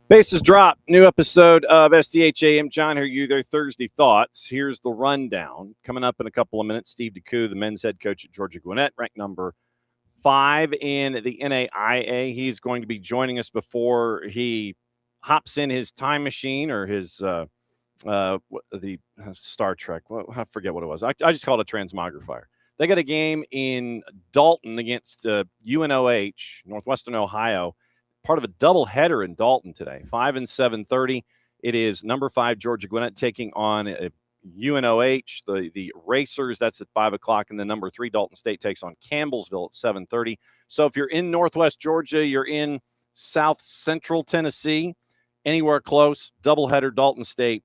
Bases drop. New episode of SDH AM. John here, you there. Thursday Thoughts. Here's the rundown. Coming up in a couple of minutes, Steve DeCou, the men's head coach at Georgia Gwinnett, ranked number 5 in the NAIA. He's going to be joining us before he hops in his time machine or his the Star Trek. Well, I forget what it was. I just called it a transmogrifier. They got a game in Dalton against UNOH, Northwestern Ohio. Part of a doubleheader in Dalton today, 5 and 7:30. It is number 5 Georgia Gwinnett taking on UNOH, the Racers. That's at 5 o'clock, and then number 3 Dalton State takes on Campbellsville at 7:30. So if you're in Northwest Georgia, you're in South Central Tennessee, anywhere close, doubleheader Dalton State,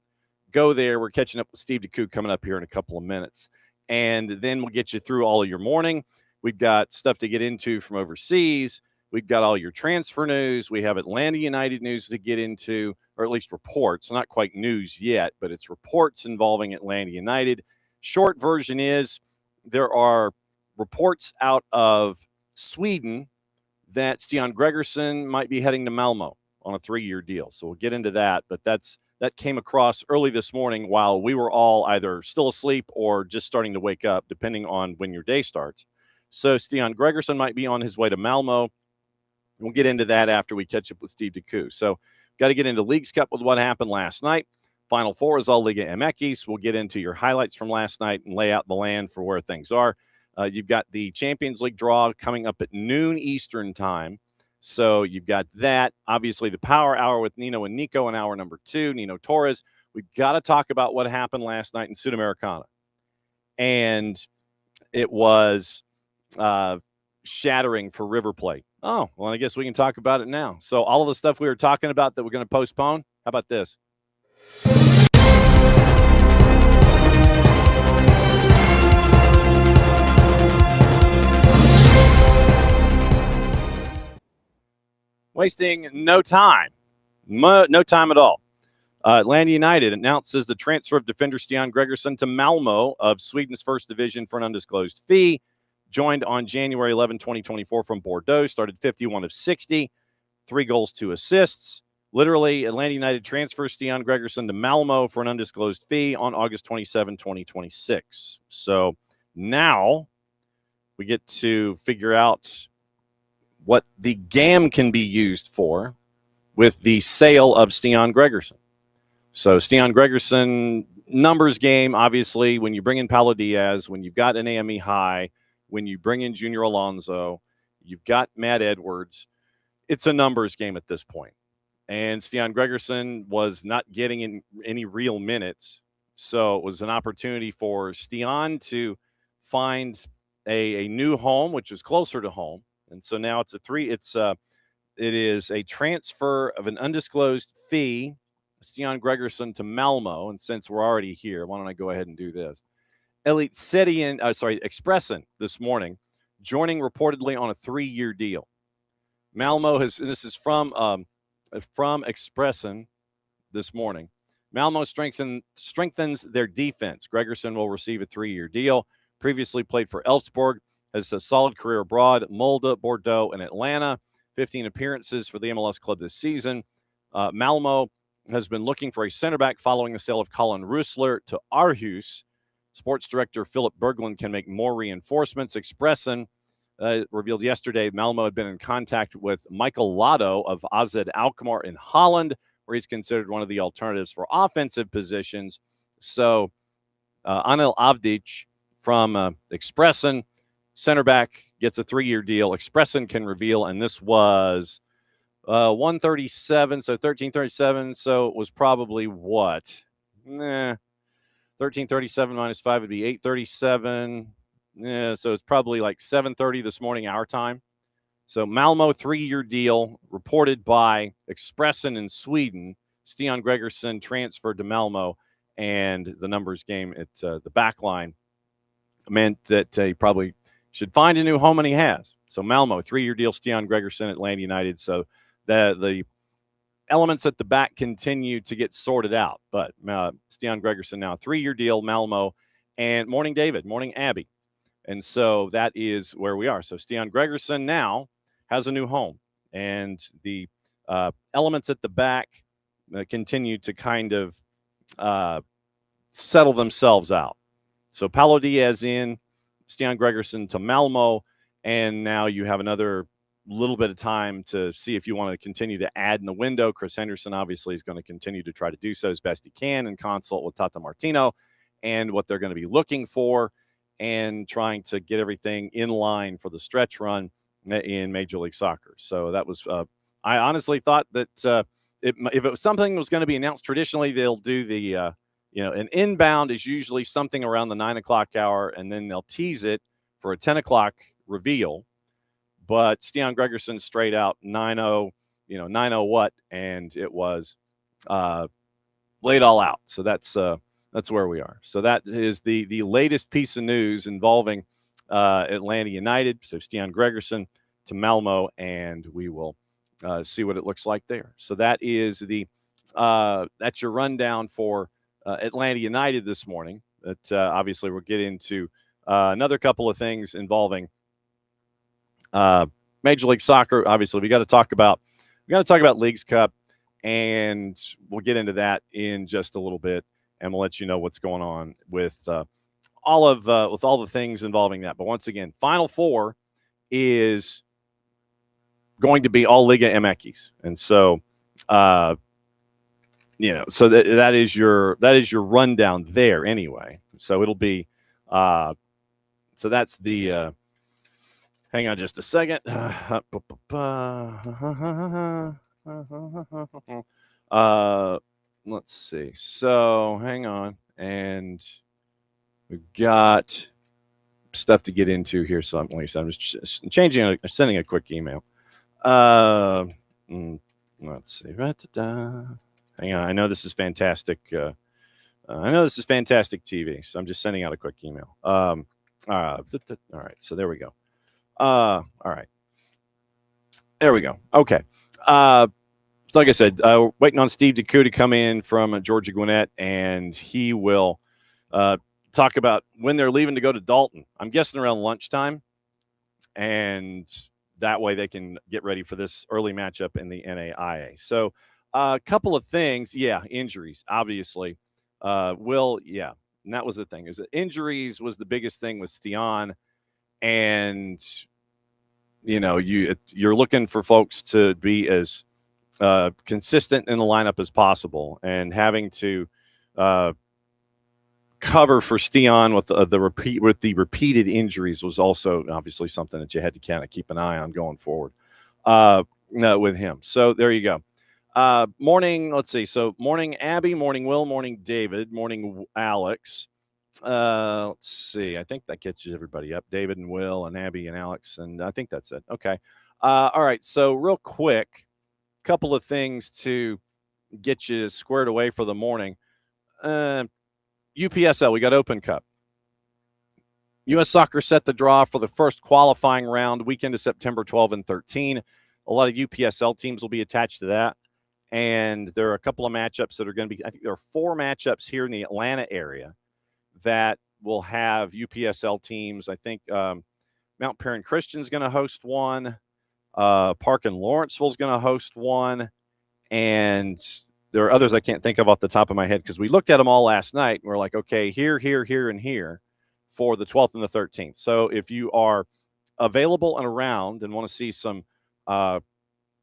go there. We're catching up with Steve DeCou coming up here in a couple of minutes, and then we'll get you through all of your morning. We've got stuff to get into from overseas. We've got all your transfer news. We have Atlanta United news to get into, or at least reports. Not quite news yet, but it's reports involving Atlanta United. Short version is there are reports out of Sweden that Stian Gregerson might be heading to Malmo on a 3-year deal. So we'll get into that, but that came across early this morning while we were all either still asleep or just starting to wake up, depending on when your day starts. So Stian Gregerson might be on his way to Malmo. We'll get into that after we catch up with Steve DeCou. So got to get into Leagues Cup with what happened last night. Final Four is all Liga MX. We'll get into your highlights from last night and lay out the land for where things are. You've got the Champions League draw coming up at noon Eastern time. So you've got that. Obviously, the Power Hour with Nino and Niko in hour number 2, Nino Torres. We've got to talk about what happened last night in Sudamericana. And it was shattering for River Plate. Oh, well, I guess we can talk about it now. So all of the stuff we were talking about that we're going to postpone, how about this? Wasting no time. No time at all. Atlanta United announces the transfer of defender Stian Gregerson to Malmo of Sweden's first division for an undisclosed fee. Joined on January 11, 2024 from Bordeaux, started 51 of 60, 3 goals, 2 assists. Literally, Atlanta United transfers Stian Gregerson to Malmo for an undisclosed fee on August 27, 2026. So now we get to figure out what the GAM can be used for with the sale of Stian Gregerson. So Stian Gregerson, numbers game, obviously, when you bring in Paulo Diaz, when you've got an AME high, when you bring in Junior Alonso, you've got Matt Edwards. It's a numbers game at this point. And Stian Gregerson was not getting in any real minutes. So it was an opportunity for Stian to find a new home, which is closer to home. And so now it is a transfer of an undisclosed fee, Stian Gregerson to Malmo. And since we're already here, why don't I go ahead and do this? Expressen this morning, joining reportedly on a 3-year deal. Malmo this is from Expressen this morning. Malmo strengthens their defense. Gregerson will receive a 3-year deal. Previously played for Elfsborg, has a solid career abroad, Molde, Bordeaux, and Atlanta. 15 appearances for the MLS club this season. Malmo has been looking for a center back following the sale of Colin Roosler to Aarhus. Sports director Philip Berglund can make more reinforcements. Expressen revealed yesterday Malmo had been in contact with Michael Lotto of AZ Alkmaar in Holland, where he's considered one of the alternatives for offensive positions. So Anel Avdic from Expressen, center back, gets a 3-year deal. Expressen can reveal, and this was 137, so 1337. So it was probably what? 1337 minus 5 would be 837. Yeah, so it's probably like 7:30 this morning, our time. So Malmo 3-year deal reported by Expressen in Sweden. Stian Gregerson transferred to Malmo. and the numbers game at the back line meant that he probably should find a new home, and he has. So Malmo, 3-year deal, Stian Gregerson, Atlanta United. So the elements at the back continue to get sorted out. But Stian Gregerson now, 3-year deal, Malmo, and morning David, morning Abby. And so that is where we are. So Stian Gregerson now has a new home, and the elements at the back continue to kind of settle themselves out. So Paulo Diaz in, Stian Gregerson to Malmo, and now you have another little bit of time to see if you want to continue to add in the window. Chris Henderson obviously is going to continue to try to do so as best he can and consult with Tata Martino and what they're going to be looking for and trying to get everything in line for the stretch run in Major League Soccer. So that was I honestly thought that if it was something that was going to be announced, traditionally they'll do the an inbound is usually something around the 9 o'clock hour, and then they'll tease it for a 10 o'clock reveal. But Stian Gregerson straight out 9-0, 9-0 what, and it was laid all out. So that's where we are. So that is the latest piece of news involving Atlanta United. So Stian Gregerson to Malmo, and we will see what it looks like there. So that is that's your rundown for Atlanta United this morning. That obviously we'll get into another couple of things involving Major League Soccer. Obviously, we got to talk about Leagues Cup, and we'll get into that in just a little bit, and we'll let you know what's going on with all the things involving that. But once again, Final Four is going to be all Liga MX, and so so that is your rundown there anyway. So it'll be so that's the hang on just a second. Let's see. So hang on, and we've got stuff to get into here. So I'm just sending a quick email. Let's see. Hang on. I know this is fantastic. TV. So I'm just sending out a quick email. All right. So there we go. All right. There we go. Okay. So like I said, waiting on Steve DeCou to come in from Georgia Gwinnett, and he will talk about when they're leaving to go to Dalton. I'm guessing around lunchtime, and that way they can get ready for this early matchup in the NAIA. So a couple of things. Yeah, injuries, obviously. And that was the thing, is that injuries was the biggest thing with Stian. And, you're looking for folks to be as consistent in the lineup as possible, and having to cover for Stian with the repeated injuries was also obviously something that you had to kind of keep an eye on going forward with him. So there you go. Morning. Let's see. So morning, Abby, morning, Will, morning, David, morning, Alex. Let's see. I think that catches everybody up. David and Will and Abby and Alex. And I think that's it. Okay. All right. So real quick, couple of things to get you squared away for the morning. UPSL, we got Open Cup. U.S. Soccer set the draw for the first qualifying round weekend of September 12 and 13. A lot of UPSL teams will be attached to that. And there are a couple of matchups that are going to be, I think there are 4 matchups here in the Atlanta area that will have UPSL teams. I think Mount Perrin Christian's going to host one. Park and Lawrenceville's going to host one. And there are others I can't think of off the top of my head because we looked at them all last night. And we're like, okay, here, and here for the 12th and the 13th. So if you are available and around and want to see some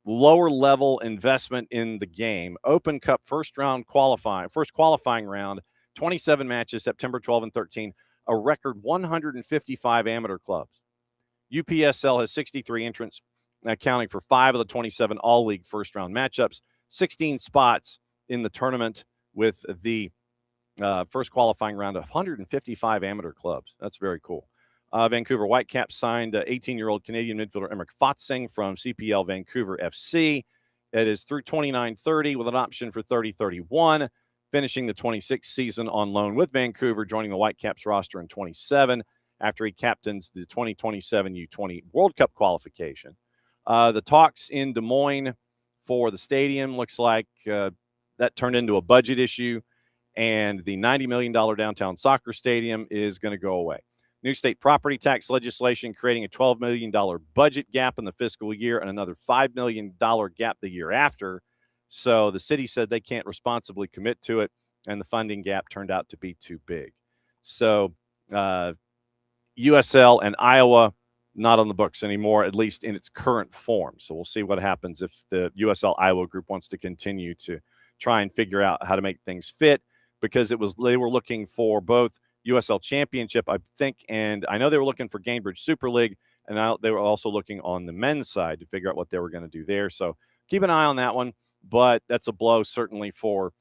lower level investment in the game, Open Cup first qualifying round, 27 matches, September 12 and 13, a record 155 amateur clubs. UPSL has 63 entrants, accounting for 5 of the 27 all-league first-round matchups, 16 spots in the tournament with the first qualifying round of 155 amateur clubs. That's very cool. Vancouver Whitecaps signed 18-year-old Canadian midfielder Emmerich Fotzing from CPL Vancouver FC. It is through 29-30 with an option for 30-31. finishing the 26th season on loan with Vancouver, joining the Whitecaps roster in 27 after he captains the 2027 U20 World Cup qualification. The talks in Des Moines for the stadium looks like that turned into a budget issue, and the $90 million downtown soccer stadium is going to go away. New state property tax legislation creating a $12 million budget gap in the fiscal year and another $5 million gap the year after. So the city said they can't responsibly commit to it, and the funding gap turned out to be too big. So USL and Iowa not on the books anymore, at least in its current form. So we'll see what happens if the USL Iowa group wants to continue to try and figure out how to make things fit, because they were looking for both USL Championship, I think, and I know they were looking for Gainbridge Super League, and now they were also looking on the men's side to figure out what they were going to do there. So keep an eye on that one, but that's a blow certainly for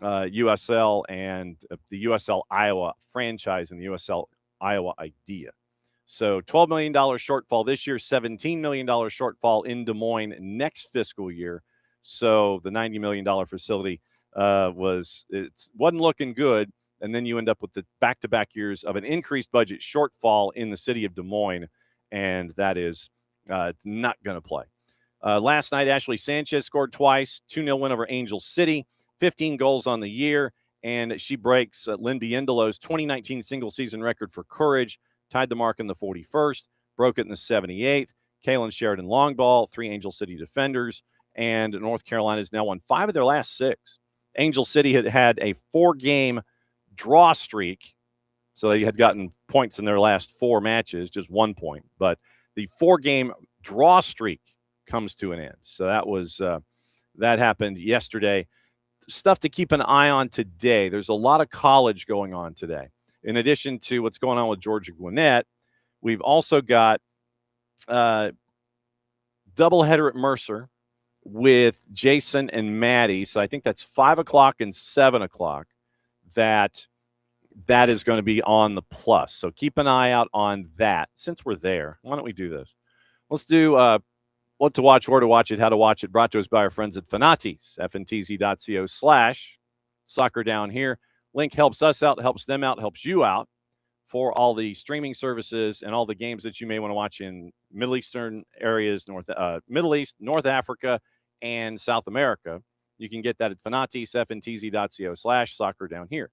USL and the USL Iowa franchise and the USL Iowa idea. So $12 million shortfall this year, $17 million shortfall in Des Moines next fiscal year. So the $90 million facility wasn't looking good. And then you end up with the back-to-back years of an increased budget shortfall in the city of Des Moines, and that is not going to play. Last night, Ashley Sanchez scored twice, 2-0 win over Angel City, 15 goals on the year, and she breaks Lindy Indelo's 2019 single-season record for Courage, tied the mark in the 41st, broke it in the 78th. Kaylin Sheridan long ball, 3 Angel City defenders, and North Carolina has now won 5 of their last 6. Angel City had a 4-game draw streak, so they had gotten points in their last 4 matches, just 1 point. But the 4-game draw streak comes to an end. So that happened yesterday. Stuff to keep an eye on today. There's a lot of college going on today. In addition to what's going on with Georgia Gwinnett, we've also got doubleheader at Mercer with Jason and Maddie. So I think that's 5 o'clock and 7 o'clock. That is going to be on the plus. So keep an eye out on that. Since we're there, why don't we do this? Let's do what to watch, where to watch it, how to watch it, brought to us by our friends at Fanatis, fntz.co/soccer down here. Link helps us out, helps them out, helps you out for all the streaming services and all the games that you may want to watch in Middle Eastern areas, Middle East, North Africa, and South America. You can get that at Fanatis, fntz.co/soccer down here.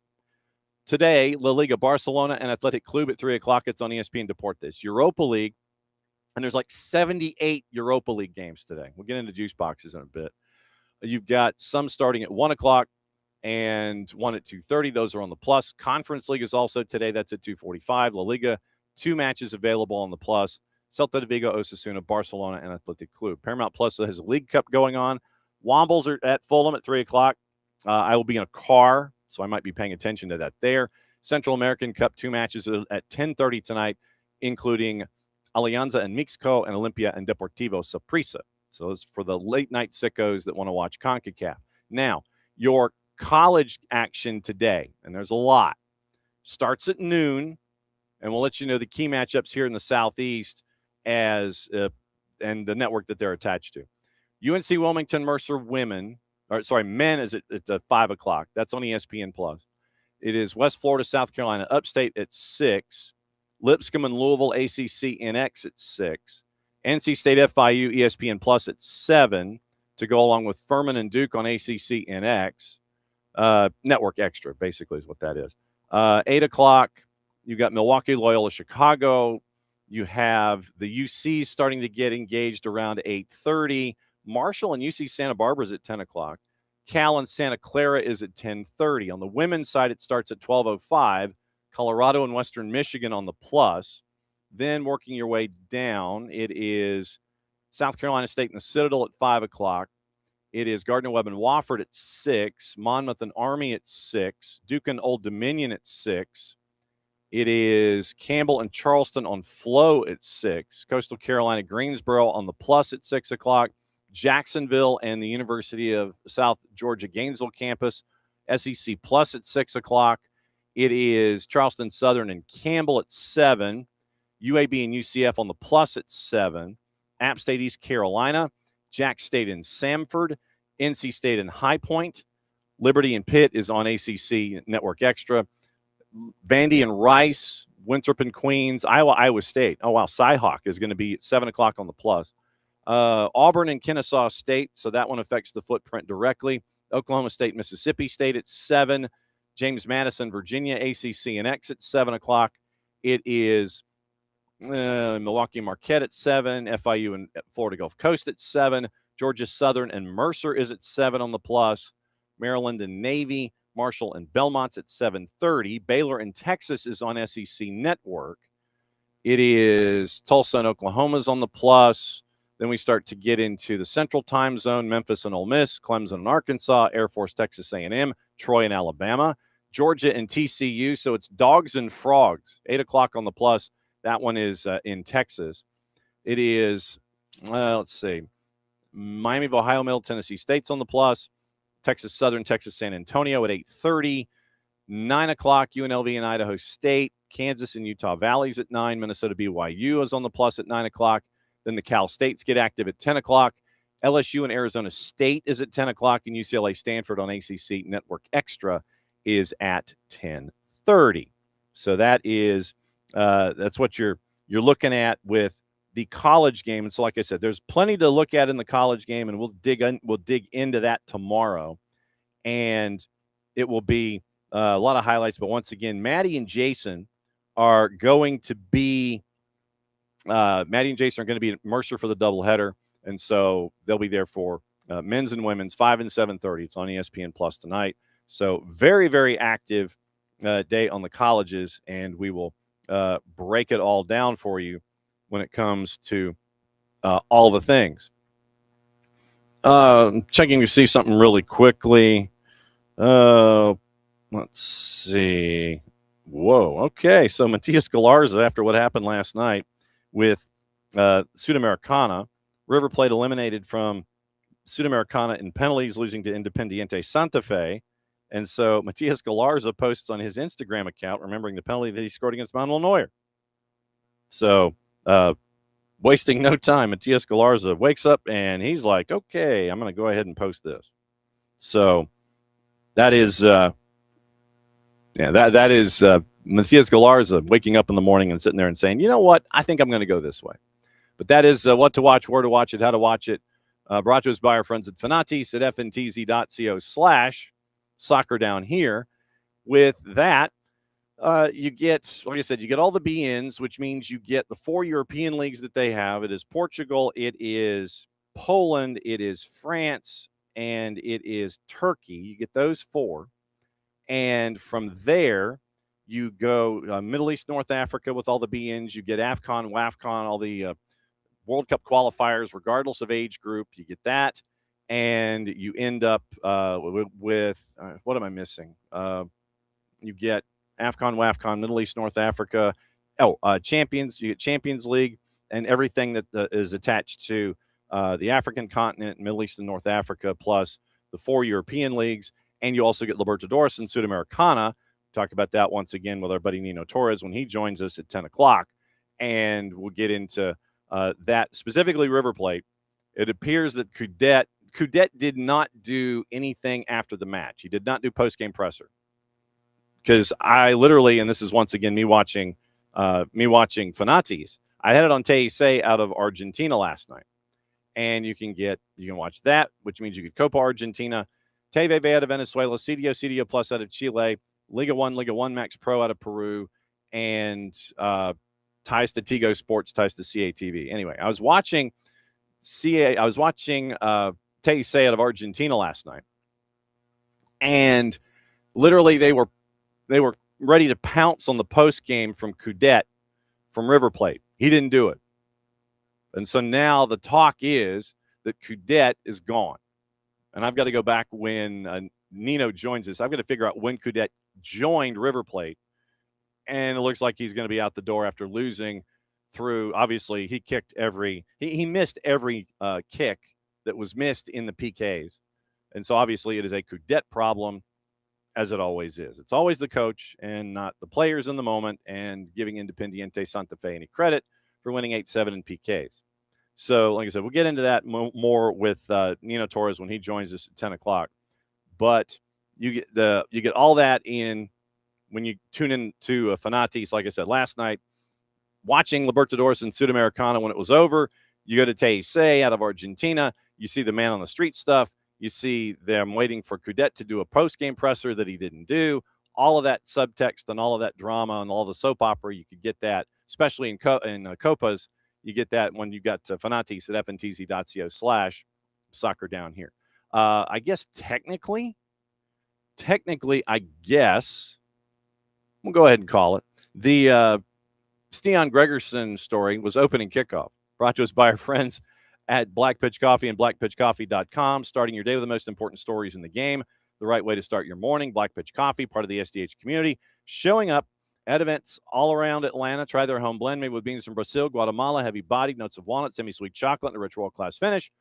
Today, La Liga Barcelona and Athletic Club at 3 o'clock. It's on ESPN Deportes. Europa League, and there's like 78 Europa League games today. We'll get into juice boxes in a bit. You've got some starting at 1 o'clock and one at 2:30. Those are on the plus. Conference League is also today. That's at 2:45. La Liga, 2 matches available on the plus. Celta de Vigo, Osasuna, Barcelona, and Athletic Club. Paramount Plus has a League Cup going on. Wombles are at Fulham at 3 o'clock. I will be in a car, so I might be paying attention to that there. Central American Cup, 2 matches at 10:30 tonight, including Alianza and Mixco and Olimpia and Deportivo Saprissa. So it's for the late-night sickos that want to watch CONCACAF. Now, your college action today, and there's a lot, starts at noon, and we'll let you know the key matchups here in the Southeast and the network that they're attached to. UNC Wilmington Mercer men is at 5 o'clock. That's on ESPN Plus. It is West Florida, South Carolina, Upstate at 6. Lipscomb and Louisville, ACC NX at 6. NC State FIU, ESPN Plus at 7 to go along with Furman and Duke on ACC NX. Network Extra, basically, is what that is. 8 o'clock, you've got Milwaukee, Loyola, Chicago. You have the UC starting to get engaged around 8:30. Marshall and UC Santa Barbara is at 10 o'clock. Cal and Santa Clara is at 10:30. On the women's side, it starts at 12:05. Colorado and Western Michigan on the plus. Then working your way down, it is South Carolina State and the Citadel at 5 o'clock. It is Gardner-Webb and Wofford at 6. Monmouth and Army at 6. Duke and Old Dominion at 6. It is Campbell and Charleston on Flow at 6. Coastal Carolina Greensboro on the plus at 6 o'clock. Jacksonville and the University of South Georgia Gainesville campus, SEC Plus at 6 o'clock. It is Charleston Southern and Campbell at 7. UAB and UCF on the plus at 7. App State East Carolina. Jack State and Samford. NC State and High Point. Liberty and Pitt is on ACC Network Extra. Vandy and Rice, Winthrop and Queens, Iowa State. Oh, wow. Cyhawk is going to be at 7 o'clock on the Plus. Auburn and Kennesaw State, so that one affects the footprint directly. Oklahoma State, Mississippi State at 7. James Madison, Virginia, ACC and X at 7 o'clock. It is Milwaukee Marquette at 7. FIU and Florida Gulf Coast at 7. Georgia Southern and Mercer is at 7 on the Plus. Maryland and Navy, Marshall and Belmont's at 7:30. Baylor and Texas is on SEC Network. It is Tulsa and Oklahoma's on the Plus. Then we start to get into the Central Time Zone, Memphis and Ole Miss, Clemson and Arkansas, Air Force, Texas A&M, Troy and Alabama, Georgia and TCU. So it's Dogs and Frogs, 8 o'clock on the Plus. That one is in Texas. It is, let's see, Miami of Ohio, Middle Tennessee State's on the Plus. Texas Southern, Texas San Antonio at 8:30. 9 o'clock, UNLV and Idaho State. Kansas and Utah Valley's at 9. Minnesota BYU is on the Plus at 9 o'clock. Then the Cal States get active at 10 o'clock. LSU and Arizona State is at 10 o'clock. And UCLA Stanford on ACC Network Extra is at 10:30. So that is that's what you're looking at with the college game. And so, like I said, there's plenty to look at in the college game, and we'll dig into that tomorrow. And it will be a lot of highlights. But once again, Maddie and Jason are going to be at Mercer for the doubleheader. And so they'll be there for men's and women's 5 and 7:30. It's on ESPN Plus tonight. So very, very active day on the colleges, and we will break it all down for you when it comes to all the things. Checking to see something really quickly. Let's see. Whoa. Okay. So Matias Galarza, after what happened last night with Sudamericana, River Plate eliminated from Sudamericana in penalties, losing to Independiente Santa Fe. And so Matias Galarza posts on his Instagram account, remembering the penalty that he scored against Manuel Neuer. So, wasting no time, Matias Galarza wakes up and he's like, okay, I'm going to go ahead and post this. So that is, that is Matias Galarza waking up in the morning and sitting there and saying, you know what, I think I'm going to go this way. But that is what to watch, where to watch it, how to watch it. Brought to us by our friends at Fanatis at fntz.co/soccer down here. With that, you get, like I said, you get all the BNs, which means you get the 4 European leagues that they have. It is Portugal, it is Poland, it is France, and it is Turkey. You get those 4. And from there, you go Middle East, North Africa with all the BNs. You get AFCON, WAFCON, all the World Cup qualifiers, regardless of age group. You get that. And you end up with what am I missing? You get AFCON, WAFCON, Middle East, North Africa. Champions. You get Champions League and everything that is attached to the African continent, Middle East, and North Africa, plus the 4 European leagues. And you also get Libertadores and Sudamericana. Talk about that once again with our buddy Nino Torres when he joins us at 10 o'clock. And we'll get into that, specifically River Plate. It appears that Coudet did not do anything after the match. He did not do post-game presser. Because I literally, and this is once again me watching Fanatis, I had it on TAC out of Argentina last night. And you can watch that, which means you get Copa Argentina, TV out of Venezuela, CDO Plus out of Chile, Liga 1 Max Pro out of Peru, and ties to Tigo Sports, ties to CATV. Anyway, I was watching TAC out of Argentina last night. And literally they were ready to pounce on the post game from Coudet from River Plate. He didn't do it. And so now the talk is that Coudet is gone. And I've got to go back when Nino joins us. I've got to figure out when Coudet joined River Plate. And it looks like he's going to be out the door after losing through, obviously, he missed every kick that was missed in the PKs. And so obviously it is a Coudet problem, as it always is. It's always the coach and not the players in the moment, and giving Independiente Santa Fe any credit for winning 8-7 in PKs. So, like I said, we'll get into that more with Nino Torres when he joins us at 10 o'clock. But You get all that in when you tune in to Fanatis. Like I said last night, watching Libertadores and Sudamericana when it was over. You go to TIC out of Argentina. You see the man on the street stuff. You see them waiting for Coudet to do a post-game presser that he didn't do. All of that subtext and all of that drama and all the soap opera, you could get that, especially in Copas. You get that when you got Fanatis at fntz.co/soccer down here. I guess technically, I guess we'll go ahead and call it. The Stian Gregerson story was opening kickoff, brought to us by our friends at Black Pitch Coffee and blackpitchcoffee.com. Starting your day with the most important stories in the game, the right way to start your morning. Black Pitch Coffee, part of the SDH community, showing up at events all around Atlanta. Try their home blend made with beans from Brazil, Guatemala, heavy-bodied, notes of walnut, semi-sweet chocolate, and a rich world-class finish.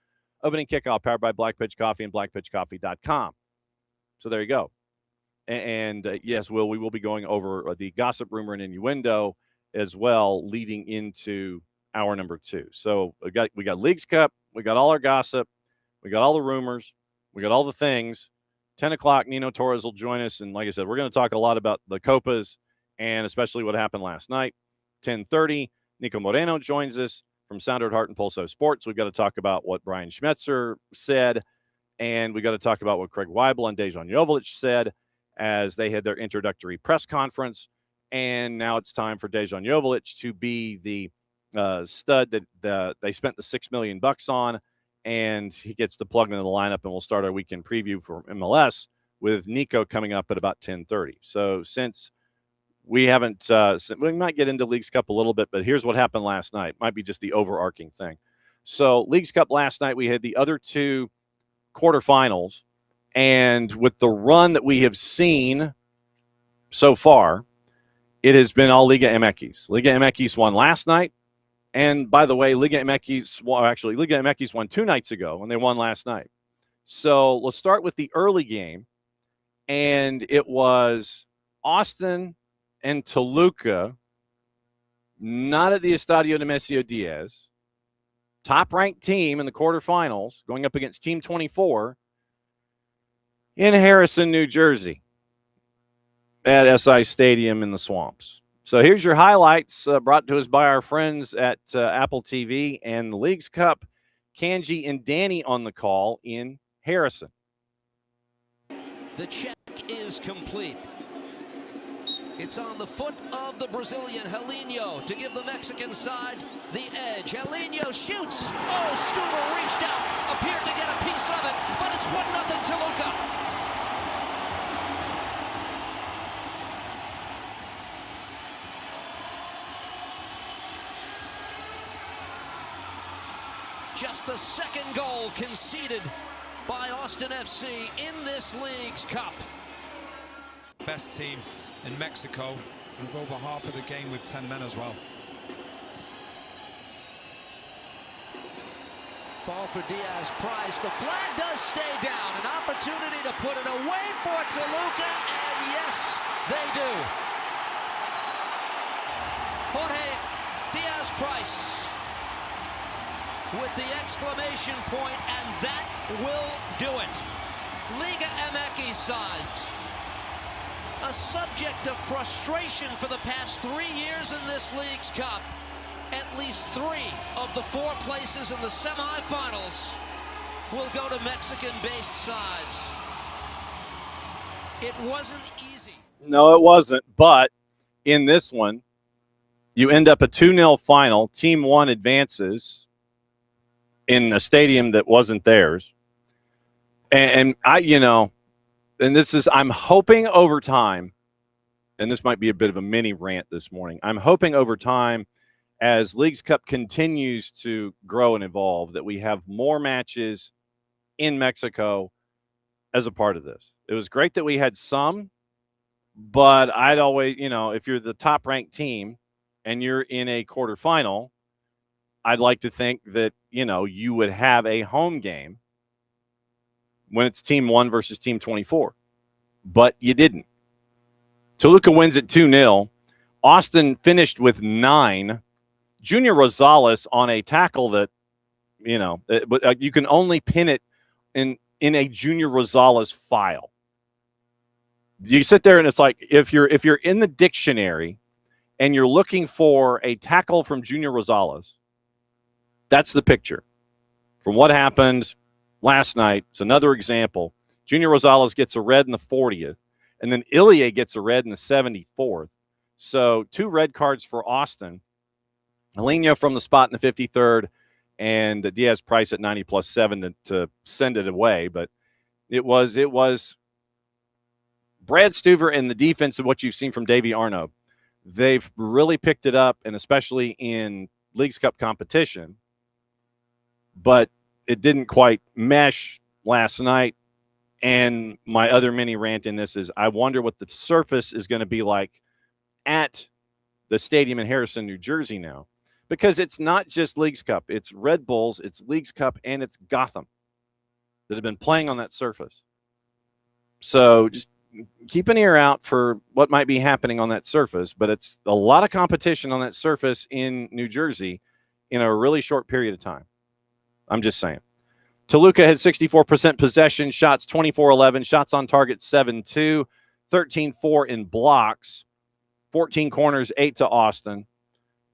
Opening kickoff, powered by Black Pitch Coffee and blackpitchcoffee.com. So there you go. And yes, we will be going over the gossip, rumor, and innuendo as well, leading into hour number 2. So we got Leagues Cup, we got all our gossip, we got all the rumors, we got all the things. 10 o'clock, Nino Torres will join us, and like I said, we're going to talk a lot about the Copas and especially what happened last night. 10:30, Niko Moreno joins us from Sounder at Heart and Pulso Sports. We've got to talk about what Brian Schmetzer said, and we got to talk about what Craig Weibel and Dejan Joveljic said as they had their introductory press conference. And now it's time for Dejan Joveljic to be the stud that they spent the $6 million on, and he gets to plug into the lineup, and we'll start our weekend preview for MLS with Niko coming up at about 10:30. So since we haven't, we might get into Leagues Cup a little bit, but here's what happened last night. Might be just the overarching thing. So Leagues Cup last night, we had the other 2 quarterfinals, and with the run that we have seen so far, it has been all Liga MX. Liga MX won last night. And by the way, Liga MX won 2 nights ago, and they won last night. So let's start with the early game. And it was Austin and Toluca, not at the Estadio Nemesio Diaz. Top-ranked team in the quarterfinals, going up against Team 24 in Harrison, New Jersey, at SI Stadium in the Swamps. So here's your highlights brought to us by our friends at Apple TV and the Leagues Cup. Kanji and Danny on the call in Harrison. The check is complete. It's on the foot of the Brazilian Helinho to give the Mexican side the edge. Helinho shoots. Oh, Stuver reached out, appeared to get a piece of it, but it's 1-0 Toluca. Just the second goal conceded by Austin FC in this Leagues Cup. Best team in Mexico, with over half of the game with 10 men as well. Ball for Diaz Price. The flag does stay down. An opportunity to put it away for Toluca, and yes, they do. Jorge Diaz Price with the exclamation point, and that will do it. Liga MX sides, a subject of frustration for the past 3 years in this Leagues Cup. At least 3 of the 4 places in the semifinals will go to Mexican-based sides. It wasn't easy. No, it wasn't. But in this one, you end up a 2-0 final. Team 1 advances in a stadium that wasn't theirs. And I'm hoping over time, and this might be a bit of a mini rant this morning, I'm hoping over time, as Leagues Cup continues to grow and evolve, that we have more matches in Mexico as a part of this. It was great that we had some, but I'd always, if you're the top-ranked team and you're in a quarterfinal, I'd like to think that, you would have a home game when it's Team 1 versus Team 24. But you didn't. Toluca wins at 2-0. Austin finished with 9. Junior Rosales on a tackle that, you can only pin it in a Junior Rosales file. You sit there and it's like if you're in the dictionary and you're looking for a tackle from Junior Rosales, that's the picture. From what happened last night, it's another example. Junior Rosales gets a red in the 40th, and then Ilie gets a red in the 74th. So 2 red cards for Austin. Alenia from the spot in the 53rd, and Diaz Price at 90 plus 7 to send it away. But it was Brad Stuver and the defense of what you've seen from Davy Arnaud. They've really picked it up, and especially in Leagues Cup competition. But it didn't quite mesh last night. And my other mini rant in this is I wonder what the surface is going to be like at the stadium in Harrison, New Jersey now. Because it's not just Leagues Cup. It's Red Bulls, it's Leagues Cup, and it's Gotham that have been playing on that surface. So just keep an ear out for what might be happening on that surface. But it's a lot of competition on that surface in New Jersey in a really short period of time. I'm just saying. Toluca had 64% possession, shots 24-11, shots on target 7-2, 13-4 in blocks, 14 corners, 8 to Austin,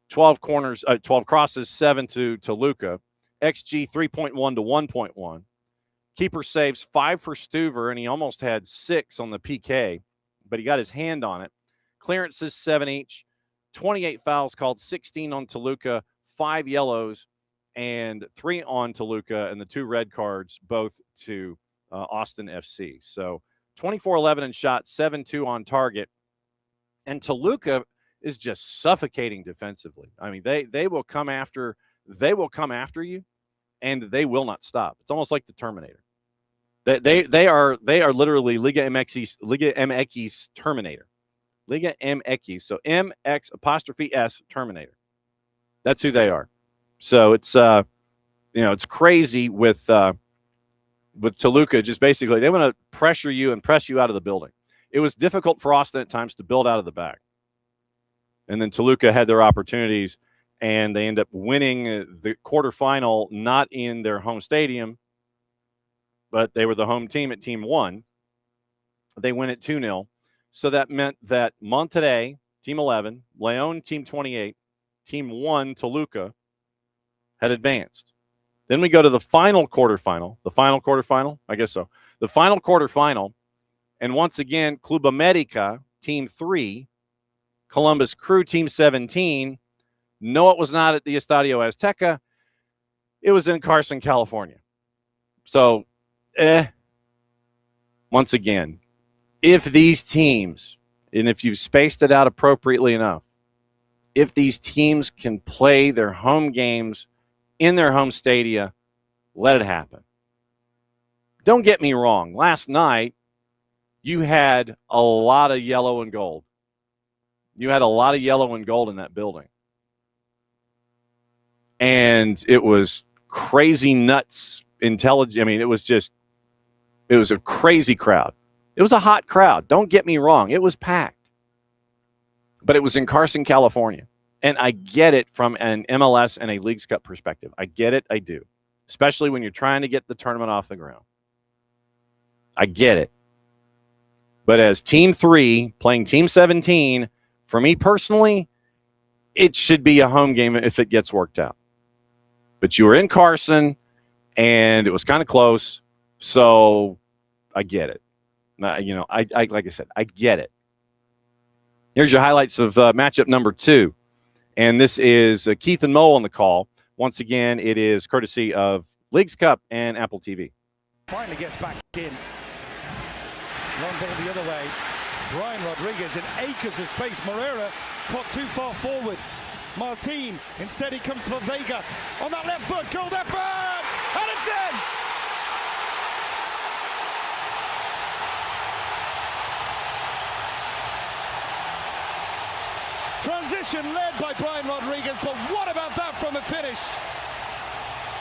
12 crosses, 7 to Toluca, XG 3.1 to 1.1. Keeper saves 5 for Stuver, and he almost had 6 on the PK, but he got his hand on it. Clearances 7 each, 28 fouls called, 16 on Toluca, 5 yellows, and 3 on Toluca, and the 2 red cards, both to Austin FC. So 24-11 in shots, 7-2 on target. And Toluca is just suffocating defensively. I mean, they will come after you, and they will not stop. It's almost like the Terminator. They are literally Liga MX's Terminator. Liga MX. So MX' Terminator. That's who they are. So it's it's crazy with Toluca. Just basically they want to pressure you and press you out of the building. It was difficult for Austin at times to build out of the back. And then Toluca had their opportunities, and they end up winning the quarterfinal, not in their home stadium, but they were the home team at Team 1. They win at 2-0. So that meant that Monterrey, Team 11, León, Team 28, Team 1, Toluca, had advanced. Then we go to the final quarterfinal. The final quarterfinal? I guess so. The final quarterfinal. And once again, Club America, Team 3, Columbus Crew, Team 17. No, it was not at the Estadio Azteca. It was in Carson, California. So, once again, if these teams, and if you've spaced it out appropriately enough, if these teams can play their home games in their home stadia, let it happen. Don't get me wrong. Last night, you had a lot of yellow and gold. You had a lot of yellow and gold in that building. And it was crazy nuts intelligent. I mean, it was a crazy crowd. It was a hot crowd. Don't get me wrong. It was packed. But it was in Carson, California. And I get it from an MLS and a Leagues Cup perspective. I get it. I do. Especially when you're trying to get the tournament off the ground. I get it. But as Team 3 playing Team 17, for me personally, it should be a home game if it gets worked out. But you were in Carson, and it was kind of close, so I get it. I like I said, I get it. Here's your highlights of matchup number 2. And this is Keith and Mo on the call. Once again, it is courtesy of Leagues Cup and Apple TV. Finally gets back in. Long ball the other way. Brian Rodriguez in acres of space. Moreno caught too far forward. Martin, instead he comes for Vega. On that left foot, curled effort! And it's in! Transition led by Brian Rodriguez, but what about that from a finish?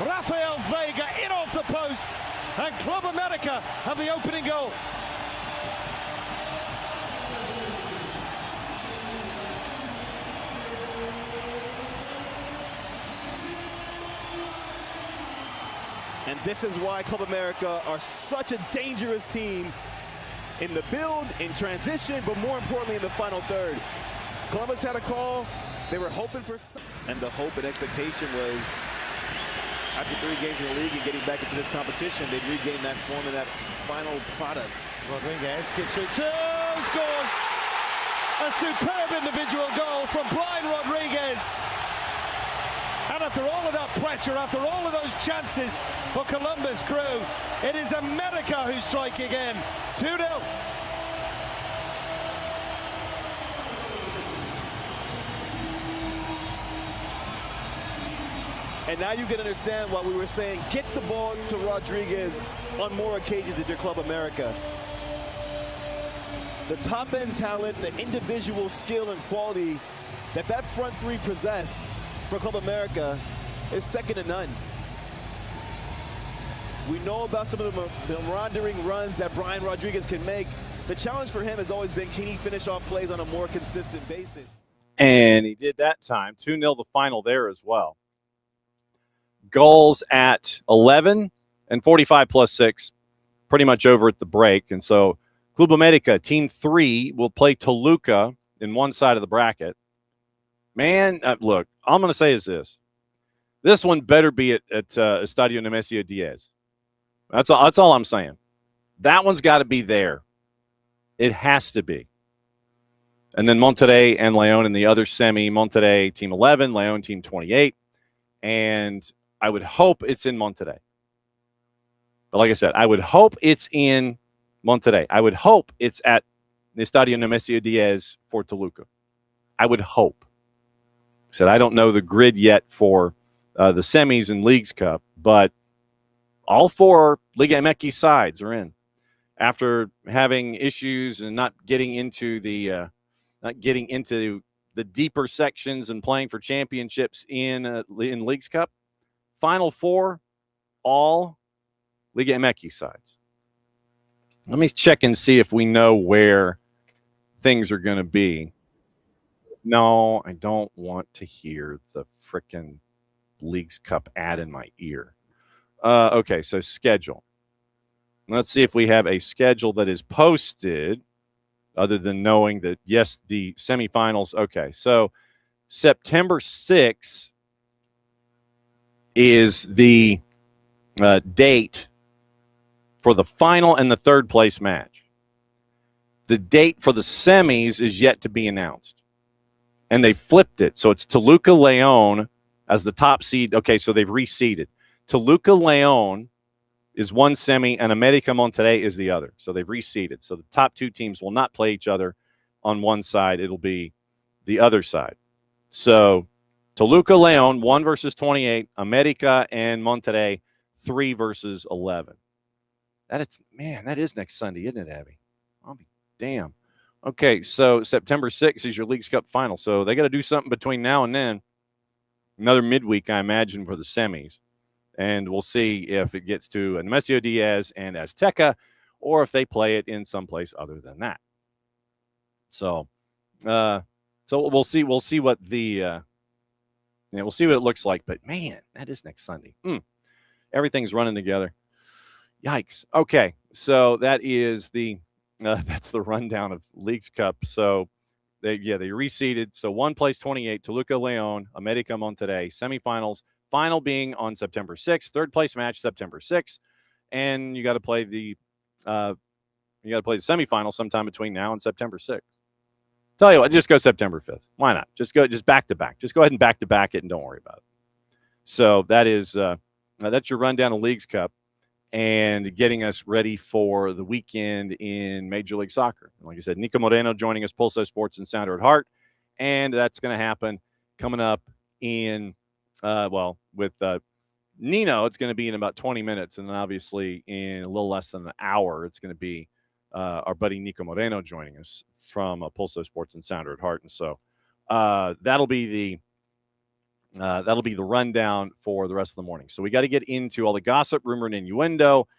Rafael Vega in off the post, and Club America have the opening goal. And this is why Club America are such a dangerous team in the build, in transition, but more importantly in the final third. Columbus had a call. They were hoping for some, and the hope and expectation was after 3 games in the league and getting back into this competition, they'd regain that form and that final product. Rodriguez skips through 2, scores! A superb individual goal from Brian Rodriguez. And after all of that pressure, after all of those chances for Columbus Crew, it is America who strike again. 2-0. And now you can understand why we were saying get the ball to Rodriguez on more occasions at your Club America. The top-end talent, the individual skill and quality that front 3 possess for Club America is second to none. We know about some of the meandering runs that Brian Rodriguez can make. The challenge for him has always been, can he finish off plays on a more consistent basis? And he did that time. 2-0 the final there as well. Goals at 11 and 45 plus 6, pretty much over at the break. And so Club America, Team 3, will play Toluca in one side of the bracket. Man, look, all I'm going to say is this. This one better be at Estadio Nemesio Diaz. That's all I'm saying. That one's got to be there. It has to be. And then Monterrey and León in the other semi. Monterrey, Team 11, León, Team 28. And I would hope it's in Monterrey. But like I said, I would hope it's in Monterrey. I would hope it's at the Estadio Nemesio Diaz for Toluca. I would hope. I said I don't know the grid yet for the semis and Leagues Cup, but all 4 Liga MX sides are in after having issues and not getting into the deeper sections and playing for championships in Leagues Cup. Final 4, all Liga MX sides. Let me check and see if we know where things are going to be. No, I don't want to hear the frickin' Leagues Cup ad in my ear. Okay, so schedule. Let's see if we have a schedule that is posted other than knowing that, yes, the semifinals. Okay, so September 6th is the date for the final and the third place match. The date for the semis is yet to be announced. And they flipped it. So it's Toluca León as the top seed. Okay, so they've reseeded. Toluca León is one semi and America Monterrey is the other. So they've reseeded. So the top 2 teams will not play each other on one side. It'll be the other side. So Toluca León, 1 versus 28. America and Monterrey, 3 versus 11. That is next Sunday, isn't it, Abby? I'll be damn. Okay, so September 6th is your Leagues Cup final. So they got to do something between now and then. Another midweek, I imagine, for the semis. And we'll see if it gets to Nemesio Diaz and Azteca or if they play it in someplace other than that. So we'll see. We'll see what we'll see what it looks like. But, man, that is next Sunday. Everything's running together. Yikes. Okay, so that is that's the rundown of Leagues Cup. So, they reseeded. So, 1 place 28, Toluca León, America Monterrey, semifinals, final being on September 6th, third place match September 6th, and you got to play the semifinal sometime between now and September 6th. Tell you what, just go September 5th. Why not? Just back to back. Just go ahead and back to back it and don't worry about it. So that is that's your rundown of Leagues Cup and getting us ready for the weekend in Major League Soccer. Like I said, Niko Moreno joining us, Pulso Sports and Sounder at Heart, and that's going to happen coming up in with Nino. It's going to be in about 20 minutes, and then obviously in a little less than an hour, it's going to be our buddy Niko Moreno joining us from Pulso Sports and Sounder at Heart, and so that'll be the rundown for the rest of the morning. So we got to get into all the gossip, rumor, and innuendo,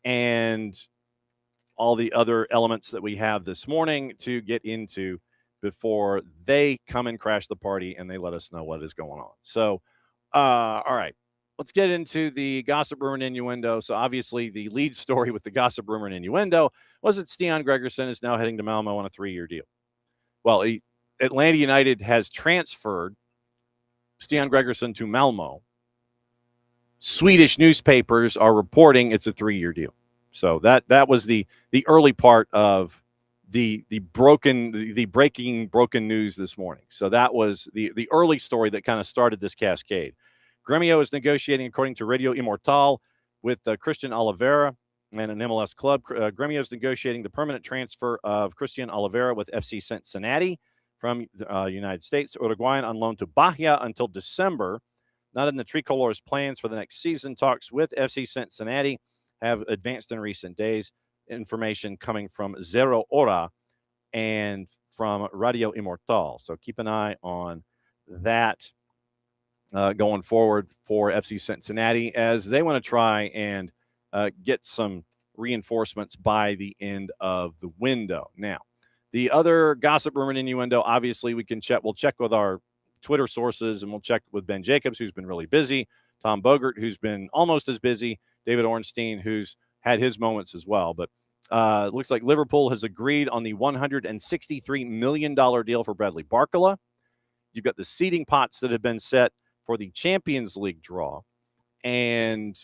and all the other elements that we have this morning to get into before they come and crash the party and they let us know what is going on. So, all right. let's get into the gossip, rumor, and innuendo. So obviously the lead story with the gossip, rumor, and innuendo was that Stian Gregerson is now heading to Malmo on a 3-year deal. Well, Atlanta United has transferred Stian Gregerson to Malmo. Swedish newspapers are reporting it's a 3-year deal. So that was the early part of the breaking news this morning. So that was the early story that kind of started this cascade. Gremio is negotiating, according to Radio Immortal, with Christian Oliveira and an MLS club. Gremio is negotiating the permanent transfer of Christian Oliveira with FC Cincinnati from the United States. Uruguayan on loan to Bahia until December. Not in the Tricolor's plans for the next season. Talks with FC Cincinnati have advanced in recent days. Information coming from Zero Hora and from Radio Immortal. So keep an eye on that going forward for FC Cincinnati as they want to try and get some reinforcements by the end of the window. Now, the other gossip, rumor, and innuendo, obviously we'll check with our Twitter sources, and we'll check with Ben Jacobs, who's been really busy, Tom Bogert, who's been almost as busy, David Ornstein, who's had his moments as well. But it looks like Liverpool has agreed on the $163 million deal for Bradley Barcola. You've got the seeding pots that have been set for the Champions League draw. And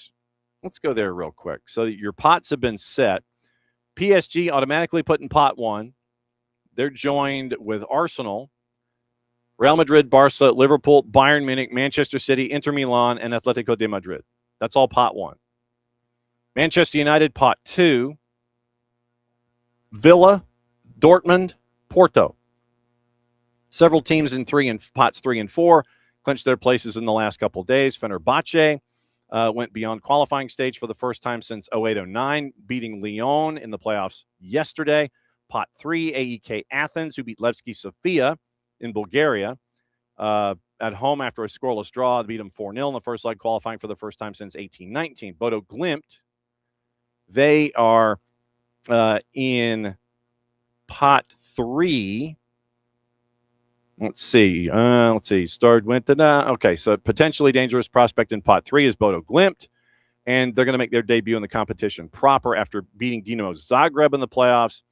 let's go there real quick. So your pots have been set. PSG automatically put in pot 1. They're joined with Arsenal, Real Madrid, Barca, Liverpool, Bayern Munich, Manchester City, Inter Milan, and Atletico de Madrid. That's all pot 1. Manchester United, pot 2. Villa, Dortmund, Porto. Several teams in pots 3 and 4 clinched their places in the last couple of days. Fenerbahce went beyond qualifying stage for the first time since 08-09, beating Lyon in the playoffs yesterday. Pot 3, AEK Athens, who beat Levski Sofia in Bulgaria at home after a scoreless draw. They beat them 4-0 in the first leg, qualifying for the first time since 18-19. Bodo Glimt, they are in pot 3. Let's see. Okay, so potentially dangerous prospect in pot 3 is Bodo Glimt, and they're going to make their debut in the competition proper after beating Dinamo Zagreb in the playoffs.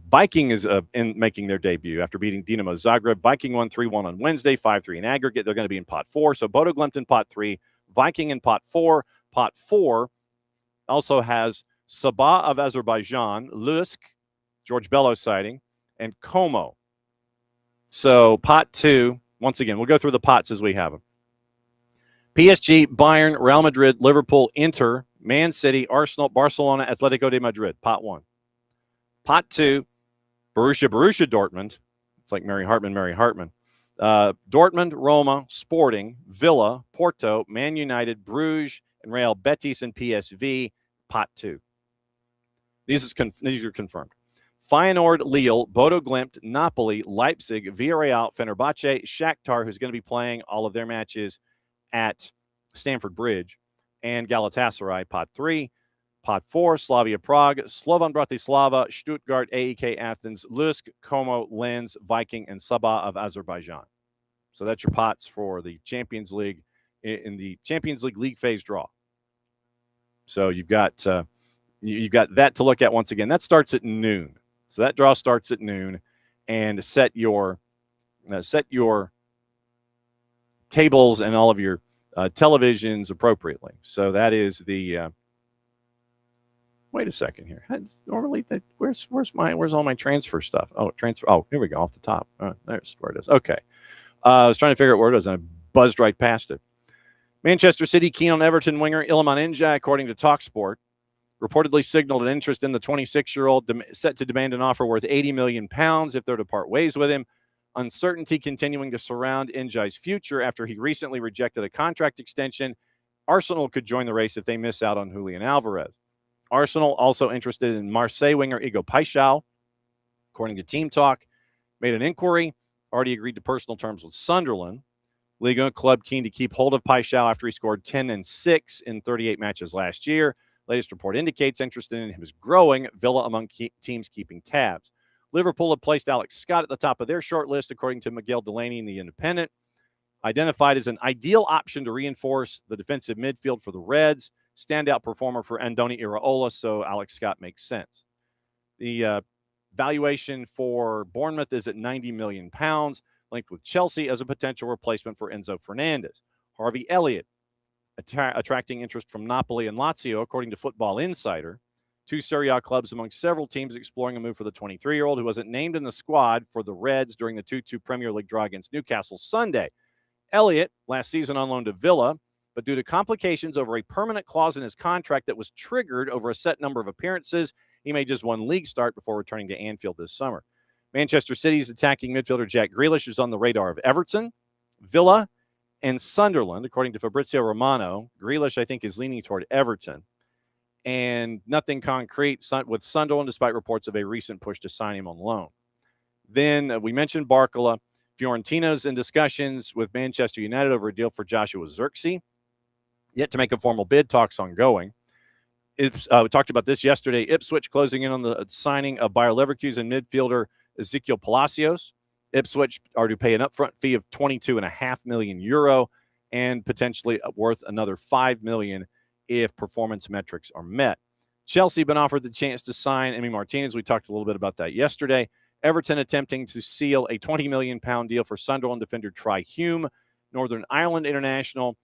Viking is making their debut after beating Dinamo Zagreb. Viking won 3-1 on Wednesday, 5-3 in aggregate. They're going to be in pot 4. So Bodo Glimt in pot 3, Viking in pot 4. Pot 4 also has Sabah of Azerbaijan, Lusk, George Bello sighting, and Como. So pot 2, once again, we'll go through the pots as we have them. PSG, Bayern, Real Madrid, Liverpool, Inter, Man City, Arsenal, Barcelona, Atletico de Madrid. Pot 1. Pot 2, Borussia Dortmund. It's like Mary Hartman. Dortmund, Roma, Sporting, Villa, Porto, Man United, Bruges, and Real Betis and PSV. Pot 2. These are confirmed. Feyenoord, Lille, Bodo Glimt, Napoli, Leipzig, Villarreal, Fenerbahce, Shakhtar, who's going to be playing all of their matches at Stamford Bridge, and Galatasaray. Pot 3. Pot 4, Slavia Prague, Slovan Bratislava, Stuttgart, AEK Athens, Lusk, Como, Lens, Viking, and Sabah of Azerbaijan. So that's your pots for the Champions League in the Champions League phase draw. So you've got that to look at once again. That starts at noon. So that draw starts at noon, and set your tables and all of your televisions appropriately. So that is the. Wait a second here. Normally, where's all my transfer stuff? Oh, transfer. Oh, here we go, off the top. There's where it is. Okay. I was trying to figure out where it is, and I buzzed right past it. Manchester City keen on Everton winger Iliman Ndiaye, according to TalkSport. Reportedly signaled an interest in the 26-year-old, set to demand an offer worth £80 million if they're to part ways with him. Uncertainty continuing to surround Ndiaye's future after he recently rejected a contract extension. Arsenal could join the race if they miss out on Julian Alvarez. Arsenal also interested in Marseille winger Igo Paixão, according to Team Talk. Made an inquiry, already agreed to personal terms with Sunderland. Liga club keen to keep hold of Paixão after he scored 10 and 6 in 38 matches last year. Latest report indicates interest in him is growing. Villa among teams keeping tabs. Liverpool have placed Alex Scott at the top of their short list, according to Miguel Delaney in The Independent. identified as an ideal option to reinforce the defensive midfield for the Reds. Standout performer for Andoni Iraola, so Alex Scott makes sense. The valuation for Bournemouth is at £90 million, linked with Chelsea as a potential replacement for Enzo Fernandez. Harvey Elliott, attracting interest from Napoli and Lazio, according to Football Insider. Two Serie A clubs among several teams exploring a move for the 23-year-old, who wasn't named in the squad for the Reds during the 2-2 Premier League draw against Newcastle Sunday. Elliott, last season on loan to Villa, but due to complications over a permanent clause in his contract that was triggered over a set number of appearances, he made just one league start before returning to Anfield this summer. Manchester City's attacking midfielder Jack Grealish is on the radar of Everton, Villa, and Sunderland, according to Fabrizio Romano. Grealish, I think, is leaning toward Everton. And nothing concrete with Sunderland, despite reports of a recent push to sign him on loan. Then we mentioned Barcola. Fiorentina's in discussions with Manchester United over a deal for Joshua Zirkzee. Yet to make a formal bid, talks ongoing. We talked about this yesterday. Ipswich closing in on the signing of Bayer Leverkusen midfielder Ezekiel Palacios. Ipswich are to pay an upfront fee of €22.5 million and potentially worth another $5 million if performance metrics are met. Chelsea been offered the chance to sign Emi Martinez. We talked a little bit about that yesterday. Everton attempting to seal a £20 million deal for Sunderland defender Try Hume. Northern Ireland international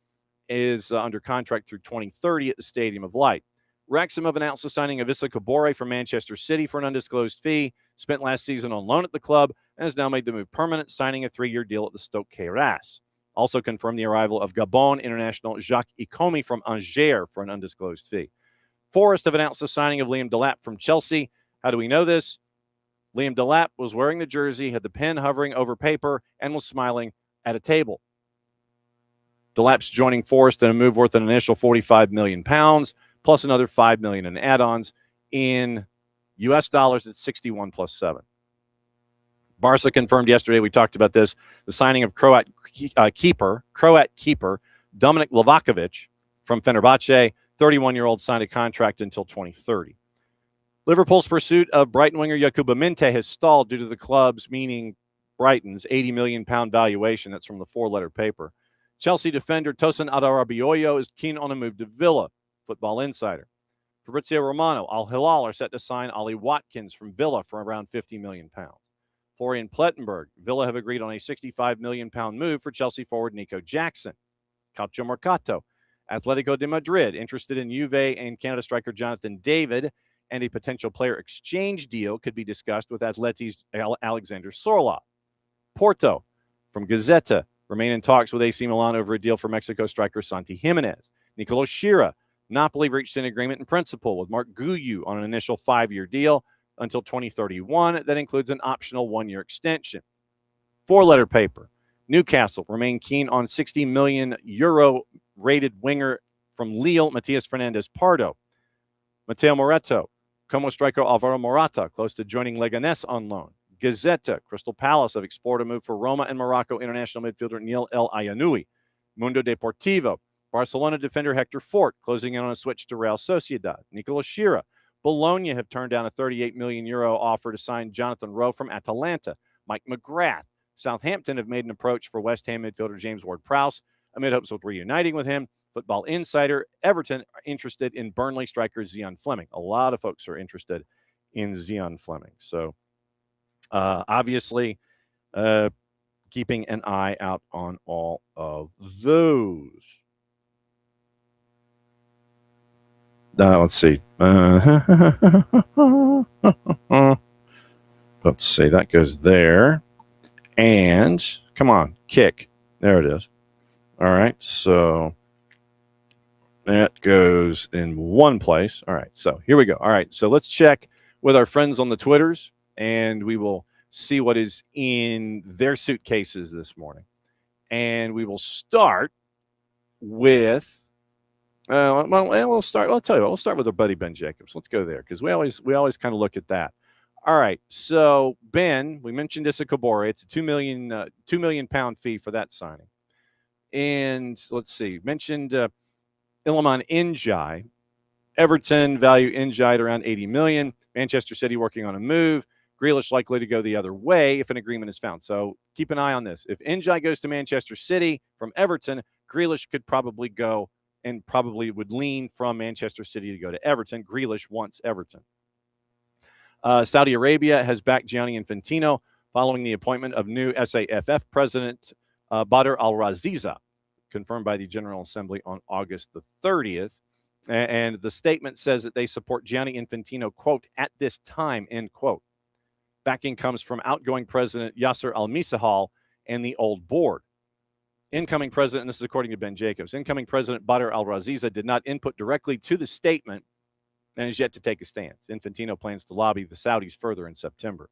is under contract through 2030 at the Stadium of Light. Wrexham have announced the signing of Issa Kabore from Manchester City for an undisclosed fee. Spent last season on loan at the club and has now made the move permanent, signing a 3-year deal at the Stoke Kairas. Also confirmed the arrival of Gabon international Jacques Ikomi from Angers for an undisclosed fee. Forest have announced the signing of Liam Delap from Chelsea. How do we know this? Liam Delap was wearing the jersey, had the pen hovering over paper, and was smiling at a table. Delap's joining Forest in a move worth an initial £45 million, plus another $5 million in add-ons. In U.S. dollars, it's 61 plus 7. Barca confirmed yesterday, we talked about this, the signing of Croat keeper Dominik Livakovic from Fenerbahce. 31-year-old signed a contract until 2030. Liverpool's pursuit of Brighton winger Yakuba Minte has stalled due to the club's, meaning Brighton's, £80 million valuation. That's from the four-letter paper. Chelsea defender Tosin Adarabioyo is keen on a move to Villa. Football Insider. Fabrizio Romano, Al Hilal are set to sign Ollie Watkins from Villa for around £50 million. Florian Plettenberg, Villa have agreed on a £65 million move for Chelsea forward Niko Jackson. Calcio Mercato, Atletico de Madrid interested in Juve and Canada striker Jonathan David, and a potential player exchange deal could be discussed with Atleti's Alexander Sorloth. Porto, from Gazzetta, remain in talks with AC Milan over a deal for Mexico striker Santi Jimenez. Nicolo Schira, Napoli reached an agreement in principle with Mark Guyu on an initial 5-year deal until 2031 that includes an optional 1-year extension. Four-letter paper. Newcastle remain keen on €60 million rated winger from Lille, Matias Fernandez Pardo. Mateo Moreto, Como striker Alvaro Morata, close to joining Leganés on loan. Gazzetta, Crystal Palace have explored a move for Roma and Morocco international midfielder Neil El Ayanoui. Mundo Deportivo, Barcelona defender Hector Fort closing in on a switch to Real Sociedad. Nicola Schira, Bologna have turned down a €38 million offer to sign Jonathan Rowe from Atalanta. Mike McGrath, Southampton have made an approach for West Ham midfielder James Ward-Prowse amid hopes of reuniting with him. Football Insider, Everton are interested in Burnley striker Zion Fleming. A lot of folks are interested in Zion Fleming. So obviously keeping an eye out on all of those. Let's see. Let's see. That goes there. And come on, kick. There it is. All right. So that goes in one place. All right. So here we go. All right. So let's check with our friends on the Twitters, and we will see what is in their suitcases this morning. And we will start with. We'll start. I'll tell you what. We'll start with our buddy Ben Jacobs. Let's go there because we always kind of look at that. All right. So Ben, we mentioned Issa Kabore. It's a £2 million fee for that signing. And let's see. Mentioned Iliman Ndiaye. Everton value Ndiaye at around $80 million. Manchester City working on a move. Grealish likely to go the other way if an agreement is found. So keep an eye on this. If Njai goes to Manchester City from Everton, Grealish could probably go and probably would lean from Manchester City to go to Everton. Grealish wants Everton. Saudi Arabia has backed Gianni Infantino following the appointment of new SAFF president Badr al-Raziza, confirmed by the General Assembly on August the 30th. And the statement says that they support Gianni Infantino, quote, at this time, end quote. Backing comes from outgoing President Yasser Al-Misahal and the old board. Incoming president, and this is according to Ben Jacobs, incoming President Badr al-Raziza did not input directly to the statement and is yet to take a stance. Infantino plans to lobby the Saudis further in September.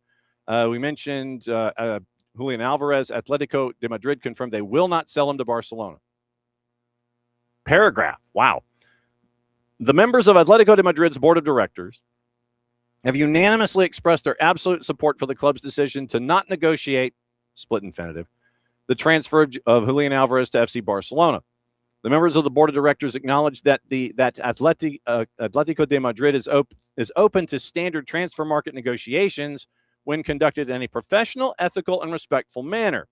We mentioned Julian Alvarez. Atletico de Madrid confirmed they will not sell him to Barcelona. Paragraph. Wow. The members of Atletico de Madrid's board of directors have unanimously expressed their absolute support for the club's decision to not negotiate, split infinitive, the transfer of Julian Alvarez to FC Barcelona. The members of the board of directors acknowledged that Atletico de Madrid is open to standard transfer market negotiations when conducted in a professional, ethical, and respectful manner.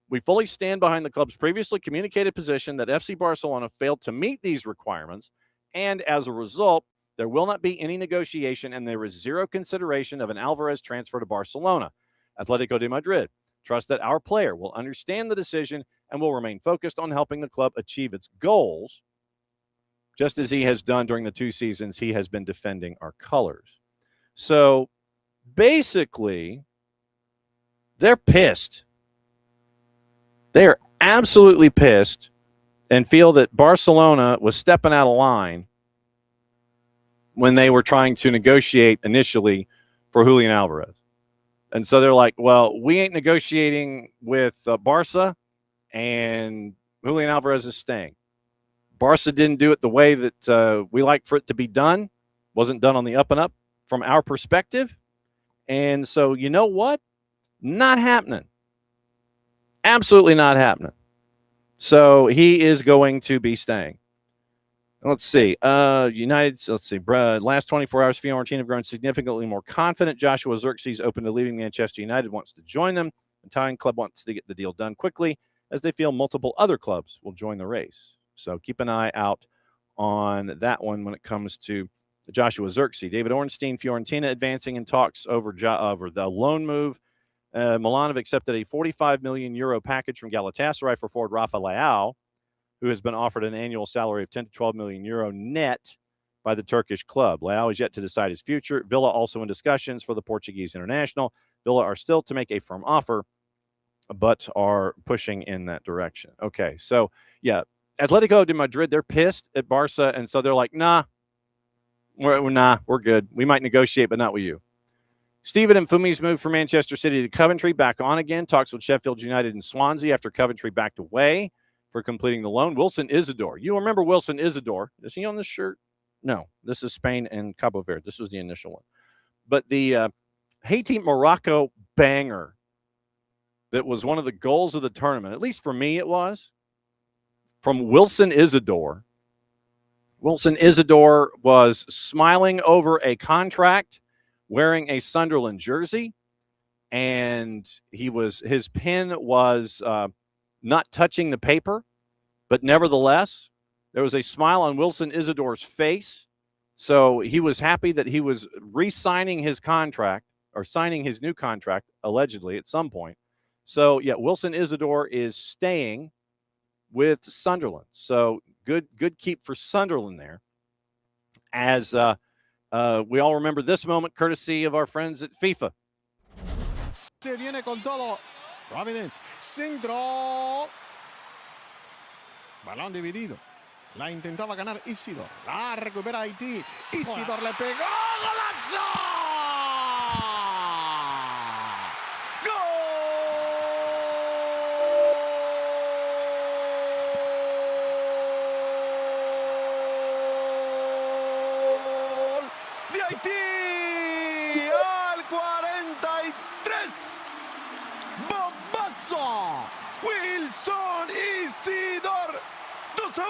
We fully stand behind the club's previously communicated position that FC Barcelona failed to meet these requirements, and as a result, there will not be any negotiation and there is zero consideration of an Alvarez transfer to Barcelona. Atletico de Madrid trust that our player will understand the decision and will remain focused on helping the club achieve its goals, just as he has done during the 2 seasons he has been defending our colors. So basically, they're pissed. They are absolutely pissed and feel that Barcelona was stepping out of line when they were trying to negotiate initially for Julian Alvarez. And so they're like, well, we ain't negotiating with Barca, and Julian Alvarez is staying. Barca didn't do it the way that we like for it to be done. Wasn't done on the up and up from our perspective. And so, you know what? Not happening. Absolutely not happening. So he is going to be staying. Let's see. Last 24 hours, Fiorentina have grown significantly more confident. Joshua Zirkzee open to leaving Manchester United, wants to join them. The Italian club wants to get the deal done quickly as they feel multiple other clubs will join the race. So keep an eye out on that one when it comes to Joshua Zirkzee. David Ornstein, Fiorentina advancing in talks over the loan move. Milan have accepted a €45 million package from Galatasaray for forward Rafa Leao, who has been offered an annual salary of €10 to €12 million net by the Turkish club. Leao is yet to decide his future. Villa also in discussions for the Portuguese international. Villa are still to make a firm offer, but are pushing in that direction. Okay, so, yeah, Atletico de Madrid, they're pissed at Barca, and so they're like, nah, we're good. We might negotiate, but not with you. Stephen Mfumi's move from Manchester City to Coventry back on again. Talks with Sheffield United and Swansea after Coventry backed away for completing the loan. Wilson Isidore. You remember Wilson Isidore. Is he on this shirt? No. This is Spain and Cabo Verde. This was the initial one. But the Haiti-Morocco banger that was one of the goals of the tournament, at least for me it was, from Wilson Isidore. Wilson Isidore was smiling over a contract, wearing a Sunderland jersey, and his pen was not touching the paper, but nevertheless, there was a smile on Wilson Isidore's face. So he was happy that he was re-signing his contract, or signing his new contract, allegedly, at some point. So, yeah, Wilson Isidore is staying with Sunderland. So good keep for Sunderland there. As we all remember this moment, courtesy of our friends at FIFA. Se viene con todo. Providence. Centro. Balón dividido. La intentaba ganar Isidore. La recupera Haití. Isidore le pegó. ¡Golazo! Haití al 43. Bombazo. Wilson Isidore. 2-1.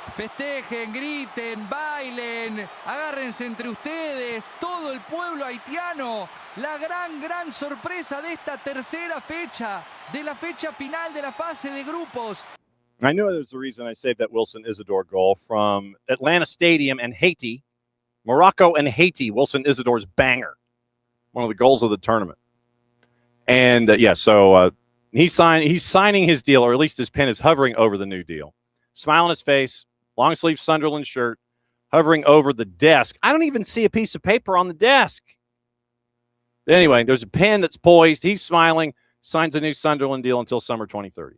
Festejen, griten, bailen, agárrense entre ustedes, todo el pueblo haitiano. La gran sorpresa de esta tercera fecha, de la fecha final de la fase de grupos. I know there's a reason I saved that Wilson Isidore goal from Atlanta Stadium and Haiti. Morocco and Haiti, Wilson Isidore's banger. One of the goals of the tournament. And, he's signing his deal, or at least his pen is hovering over the new deal. Smile on his face, long sleeve Sunderland shirt, hovering over the desk. I don't even see a piece of paper on the desk. Anyway, there's a pen that's poised. He's smiling, signs a new Sunderland deal until summer 2030.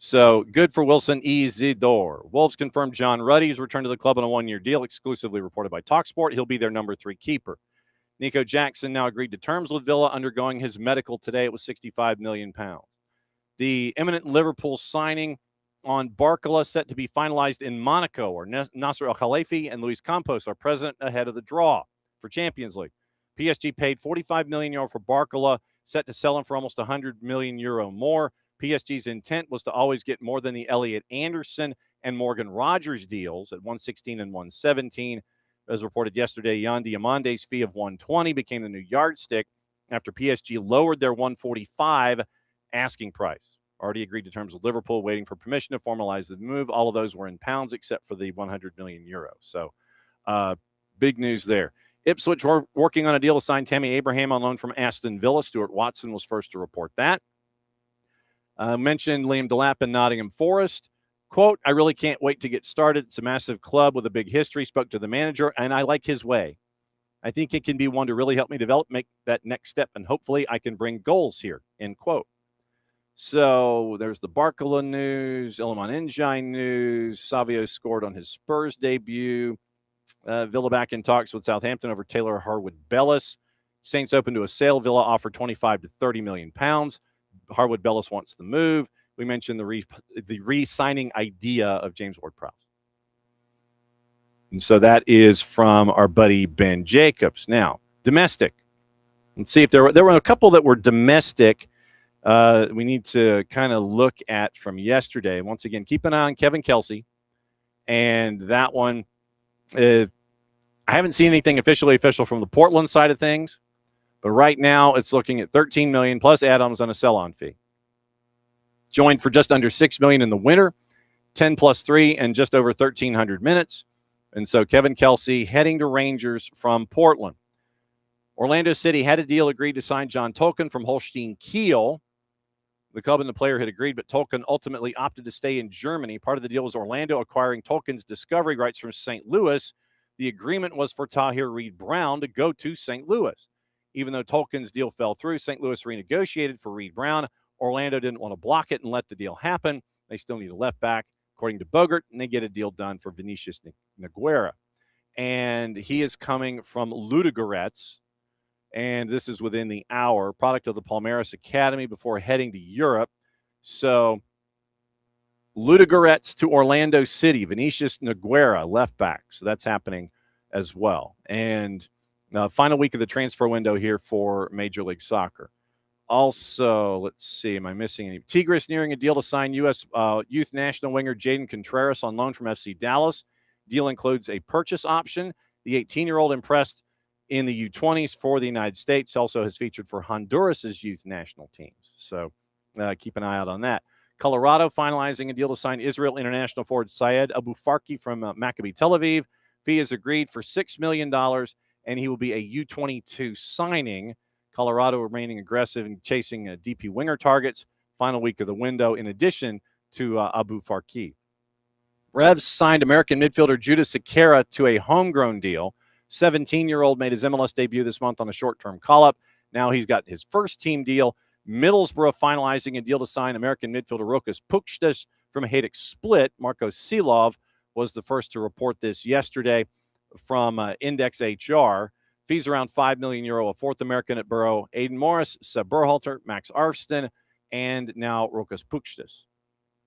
So good for Wilson Isidore. Wolves confirmed John Ruddy's return to the club on a one-year deal, exclusively reported by TalkSport. He'll be their number 3 keeper. Niko Jackson now agreed to terms with Villa, undergoing his medical today. It was £65 million. The imminent Liverpool signing on Barcola set to be finalized in Monaco, or Nasser Al-Khalifi and Luis Campos are present ahead of the draw for Champions League. PSG paid €45 million for Barcola, set to sell him for almost €100 million more. PSG's intent was to always get more than the Elliot Anderson and Morgan Rogers deals at 116 and 117. As reported yesterday, Yan Diamande's fee of 120 became the new yardstick after PSG lowered their 145 asking price. Already agreed to terms with Liverpool, waiting for permission to formalize the move. All of those were in pounds except for the €100 million. So big news there. Ipswich were working on a deal to sign Tammy Abraham on loan from Aston Villa. Stuart Watson was first to report that. Mentioned Liam Delap in Nottingham Forest. Quote, I really can't wait to get started. It's a massive club with a big history. Spoke to the manager, and I like his way. I think it can be one to really help me develop, make that next step, and hopefully I can bring goals here, end quote. So there's the Barcola news, Iliman Ndiaye news. Savio scored on his Spurs debut. Villa back in talks with Southampton over Taylor Harwood-Bellis. Saints open to a sale. Villa offered 25 to 30 million pounds. Harwood-Bellis wants the move. We mentioned the re-signing idea of James Ward-Prowse. And so that is from our buddy Ben Jacobs. Now, domestic. Let's see if there were a couple that were domestic we need to kind of look at from yesterday. Once again, keep an eye on Kevin Kelsey. And that one, I haven't seen anything official from the Portland side of things. But right now, it's looking at $13 million plus add-ons on a sell-on fee. Joined for just under $6 million in the winter, 10 plus 3, and just over 1,300 minutes. And so Kevin Kelsey heading to Rangers from Portland. Orlando City had a deal agreed to sign John Tolkien from Holstein Kiel. The club and the player had agreed, but Tolkien ultimately opted to stay in Germany. Part of the deal was Orlando acquiring Tolkien's discovery rights from St. Louis. The agreement was for Tahir Reed-Brown to go to St. Louis. Even though Tolkien's deal fell through, St. Louis renegotiated for Reed-Brown. Orlando didn't want to block it and let the deal happen. They still need a left back, according to Bogert, and they get a deal done for Vinicius Nogueira. And he is coming from Ludogorets, and this is within the hour, product of the Palmeiras Academy before heading to Europe. So Ludogorets to Orlando City, Vinicius Nogueira, left back. So that's happening as well. And final week of the transfer window here for Major League Soccer. Also, let's see, am I missing any? Tigres nearing a deal to sign U.S. Youth National winger Jaden Contreras on loan from FC Dallas. Deal includes a purchase option. The 18-year-old impressed in the U20s for the United States, also has featured for Honduras' youth national teams. So keep an eye out on that. Colorado finalizing a deal to sign Israel international forward Syed Abu Farki from Maccabi Tel Aviv. Fee is agreed for $6 million, and he will be a U22 signing. Colorado remaining aggressive and chasing DP winger targets. Final week of the window, in addition to Abu Farki. Revs signed American midfielder Judah Sequeira to a homegrown deal. 17-year-old made his MLS debut this month on a short-term call-up. Now he's got his first team deal. Middlesbrough finalizing a deal to sign American midfielder Rokas Pukstas from Hajduk Split. Marko Silov was the first to report this yesterday from Index HR. Fees around €5 million, a fourth American at Borough. Aiden Morris, Seb Berhalter, Max Arfston, and now Rokas Pukstas.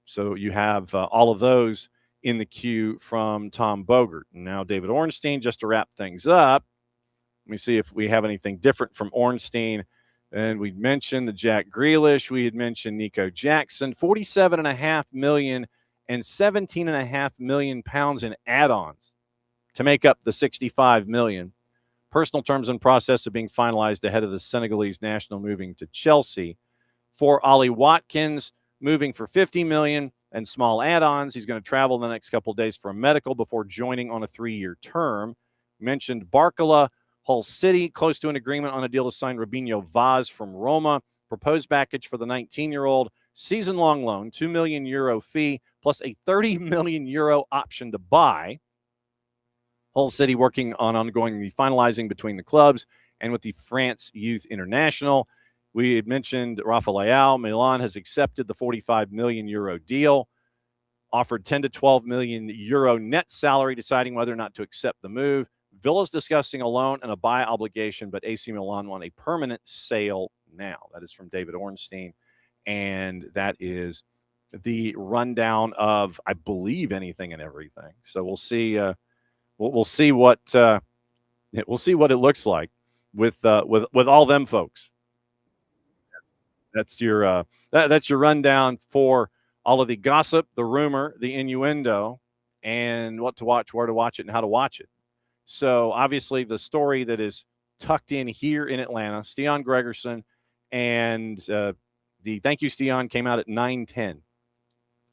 So you have all of those in the queue from Tom Bogert. And now David Ornstein, just to wrap things up. Let me see if we have anything different from Ornstein. And we mentioned the Jack Grealish. We had mentioned Niko Jackson. $47.5 million and 17.5 million pounds in add-ons to make up the 65 million. Personal terms in process of being finalized ahead of the Senegalese national moving to Chelsea. For Ollie Watkins, moving for 50 million and small add-ons. He's going to travel the next couple of days for a medical before joining on a 3-year term. Mentioned Barcola, Hull City, close to an agreement on a deal to sign Robinho Vaz from Roma. Proposed package for the 19-year-old, season-long loan, €2 million fee, plus a €30 million option to buy. Hull City working on ongoing the finalizing between the clubs and with the France Youth International. We had mentioned Rafael. Milan has accepted the €45 million deal, offered 10 to 12 million euro net salary, deciding whether or not to accept the move. Villa's discussing a loan and a buy obligation, but AC Milan want a permanent sale now. That is from David Ornstein, and that is the rundown of, I believe, anything and everything. So we'll see. We'll see what it looks like with all them folks. That's your that's your rundown for all of the gossip, the rumor, the innuendo, and what to watch, where to watch it, and how to watch it. So obviously the story that is tucked in here in Atlanta, Stian Gregerson, and the thank you Stian came out at 9:10.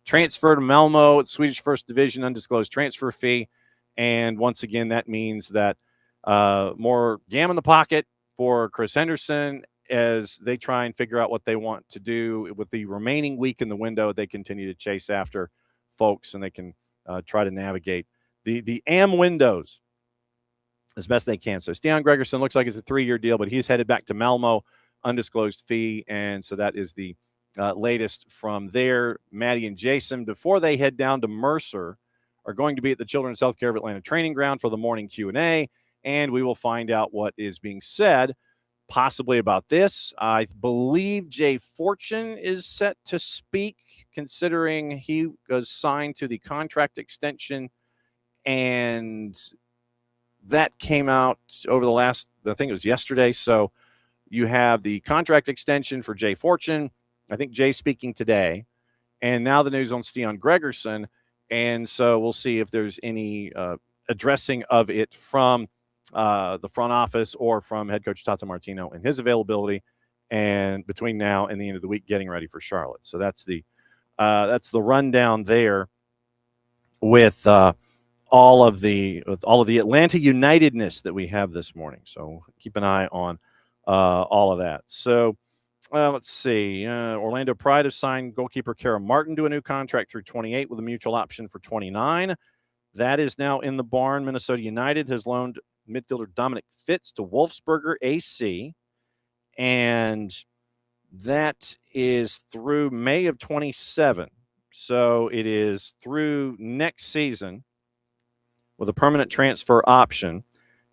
Transfer to Malmo, Swedish First Division, undisclosed transfer fee. And once again, that means that more gam in the pocket for Chris Henderson as they try and figure out what they want to do with the remaining week in the window. They continue to chase after folks, and they can try to navigate the AM windows as best they can. So Stian Gregerson looks like it's a 3-year deal, but he's headed back to Malmo, undisclosed fee. And so that is the latest from there. Maddie and Jason, before they head down to Mercer, are going to be at the Children's Healthcare of Atlanta training ground for the morning Q&A, and we will find out what is being said, possibly about this. I believe Jay Fortune is set to speak, considering he was signed to the contract extension, and that came out over the last, I think it was yesterday. So you have the contract extension for Jay Fortune. I think Jay's speaking today, and now the news on Stian Gregerson. And so we'll see if there's any addressing of it from the front office or from head coach Tata Martino and his availability, and between now and the end of the week, getting ready for Charlotte. So that's the rundown there with all of the Atlanta Unitedness that we have this morning. So keep an eye on all of that. So let's see. Orlando Pride has signed goalkeeper Kara Martin to a new contract through 28 with a mutual option for 29. That is now in the barn. Minnesota United has loaned midfielder Dominic Fitz to Wolfsburger AC, and that is through May of 27. So it is through next season with a permanent transfer option.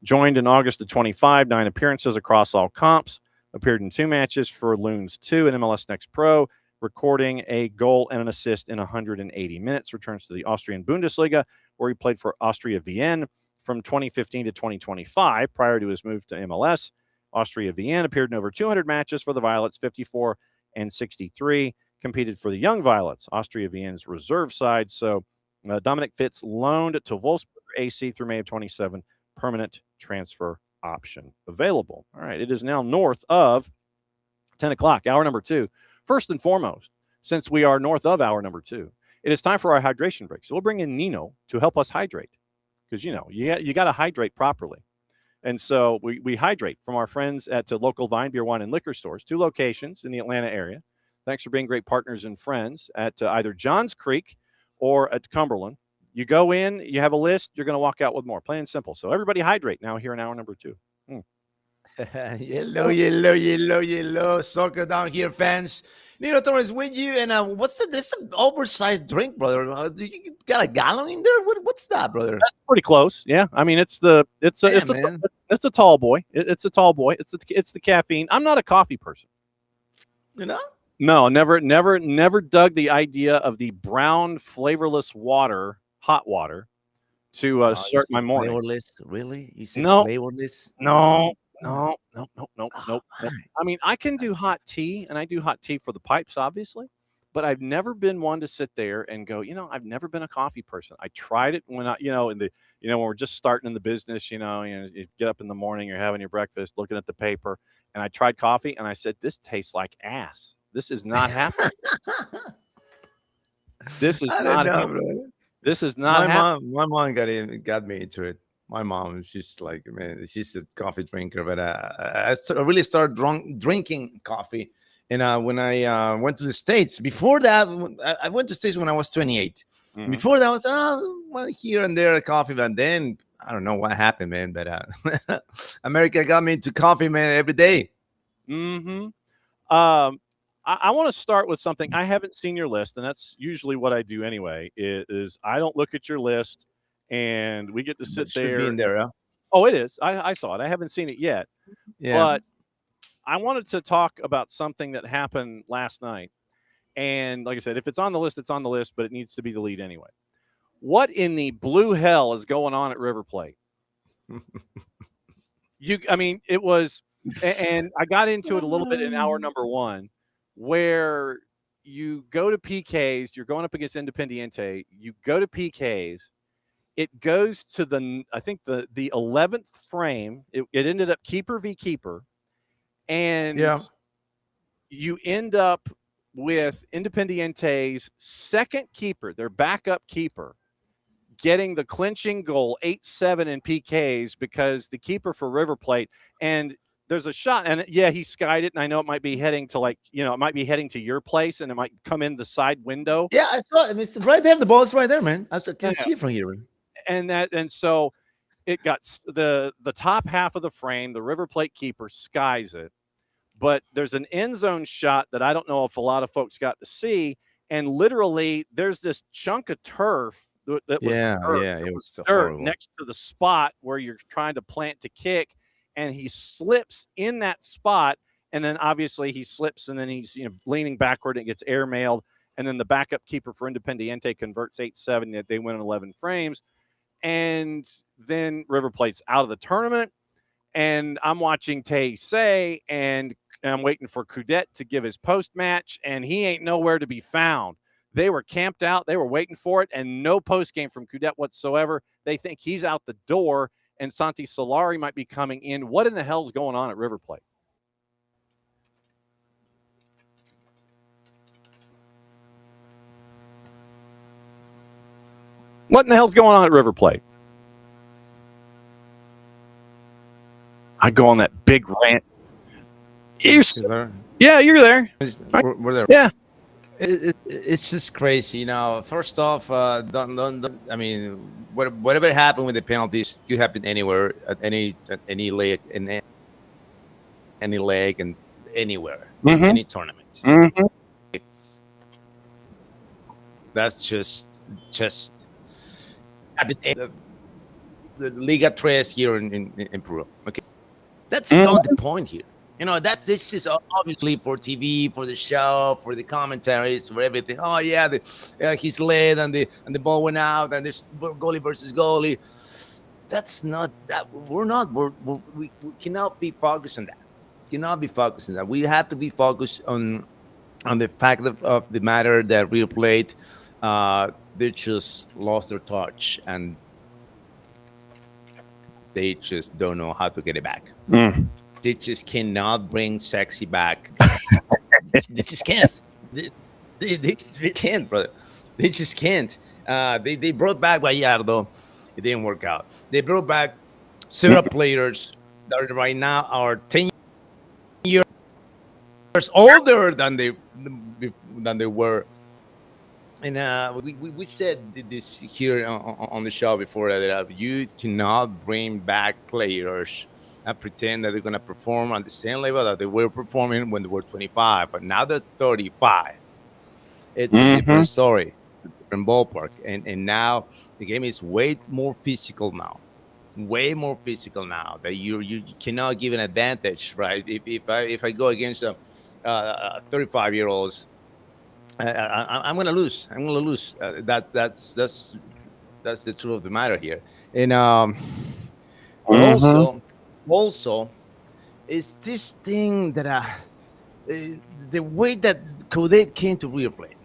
Joined in August of 25, 9 appearances across all comps. Appeared in 2 matches for Loons 2 and MLS Next Pro, recording a goal and an assist in 180 minutes. Returns to the Austrian Bundesliga, where he played for Austria Vienna from 2015 to 2025. Prior to his move to MLS, Austria Vienna appeared in over 200 matches for the Violets, 54 and 63. Competed for the Young Violets, Austria Vienna's reserve side. So Dominic Fitz loaned to Wolfsburg AC through May of 27. Permanent transfer option available. All right, it is now north of 10 o'clock, hour number 2. First and foremost, since we are north of hour number 2, it is time for our hydration break. So we'll bring in Nino to help us hydrate, because you got to hydrate properly. And so we hydrate from our friends at local Vine Beer, Wine, and Liquor stores, 2 locations in the Atlanta area. Thanks for being great partners and friends at either Johns Creek or at Cumberland. You go in, you have a list, you're going to walk out with more. Plain and simple. So everybody hydrate now here in hour number 2. Yellow. Soccer down here, fans. Nino Torres with you. And what's this oversized drink, brother? You got a gallon in there? What's that, brother? That's pretty close. Yeah. I mean, it's a tall boy. It's a tall boy. It's the caffeine. I'm not a coffee person. You know? No, never dug the idea of the brown, flavorless water, hot water, to start my morning. Flavorless? Really? You said no, flavorless? No. I mean, I can do hot tea, and I do hot tea for the pipes, obviously. but I've never been one to sit there and go, I've never been a coffee person. I tried it when when we're just starting in the business, you get up in the morning, you're having your breakfast, looking at the paper, and I tried coffee and I said, this tastes like ass. This is not happening. This is not happening. This is not happening. My mom got me into it. My mom, she's like, man, she's a coffee drinker, but I really started drinking coffee. And when I went to the States, before that, I went to the States when I was 28. Mm-hmm. Before that, I was here and there coffee, but then I don't know what happened, man. But America got me into coffee, man, every day. Mm-hmm. I want to start with something. I haven't seen your list, and that's usually what I do anyway. Is I don't look at your list, and we get to sit there. Be in there, huh? Oh, it is. I saw it. I haven't seen it yet. Yeah. But I wanted to talk about something that happened last night. And like I said, if it's on the list, it's on the list, but it needs to be the lead anyway. What in the blue hell is going on at River Plate? It was, and I got into it a little bit in hour number one, where you go to PKs, you're going up against Independiente, you go to PKs, it goes to the 11th frame. It ended up keeper v keeper. And you end up with Independiente's second keeper, their backup keeper, getting the clinching goal, 8-7 in PKs, because the keeper for River Plate, and there's a shot, and he skied it, and I know it might be heading to it might be heading to your place, and it might come in the side window. Yeah, I saw it. It's right there. The ball is right there, man. I can see it from here. And so it got the top half of the frame. The River Plate keeper skies it, but there's an end zone shot that I don't know if a lot of folks got to see. And literally, there's this chunk of turf that was dirt next to the spot where you're trying to plant to kick, and he slips in that spot. And then obviously he slips, and then he's leaning backward, and it gets airmailed. And then the backup keeper for Independiente converts 8-7. They win in 11 frames. And then River Plate's out of the tournament. And I'm watching Tay say, and I'm waiting for Cadet to give his post-match, and he ain't nowhere to be found. They were camped out. They were waiting for it, and no post-game from Cadet whatsoever. They think he's out the door, and Santi Solari might be coming in. What in the hell's going on at River Plate? What in the hell's going on at River Plate? I go on that big rant. You're there. We're there. Yeah. It's just crazy, First off, whatever happened with the penalties could happen anywhere, at any leg, in any leg, and anywhere, in any tournament. Mm-hmm. That's just the Liga Tres here in Peru. Okay, that's not the point here. This is obviously for TV, for the show, for the commentaries, for everything. Oh yeah, he's led and the ball went out, and this goalie versus goalie. That's not that. We cannot be focused on that. We have to be focused on the fact of the matter that River Plate, they just lost their touch, and they just don't know how to get it back. They just cannot bring sexy back. They just can't. They can't, brother. They just can't. They brought back Gallardo. It didn't work out. They brought back several players that right now are 10 years older than they were. And we said this here on the show before, that you cannot bring back players and pretend that they're going to perform on the same level that they were performing when they were 25. But now they're 35. It's a different story, different ballpark. And now the game is way more physical now. Way more physical now. That you cannot give an advantage, right? If I go against 35-year-olds, I'm going to lose. That's the truth of the matter here. And also, it's this thing that the way that Cadet came to River Plate.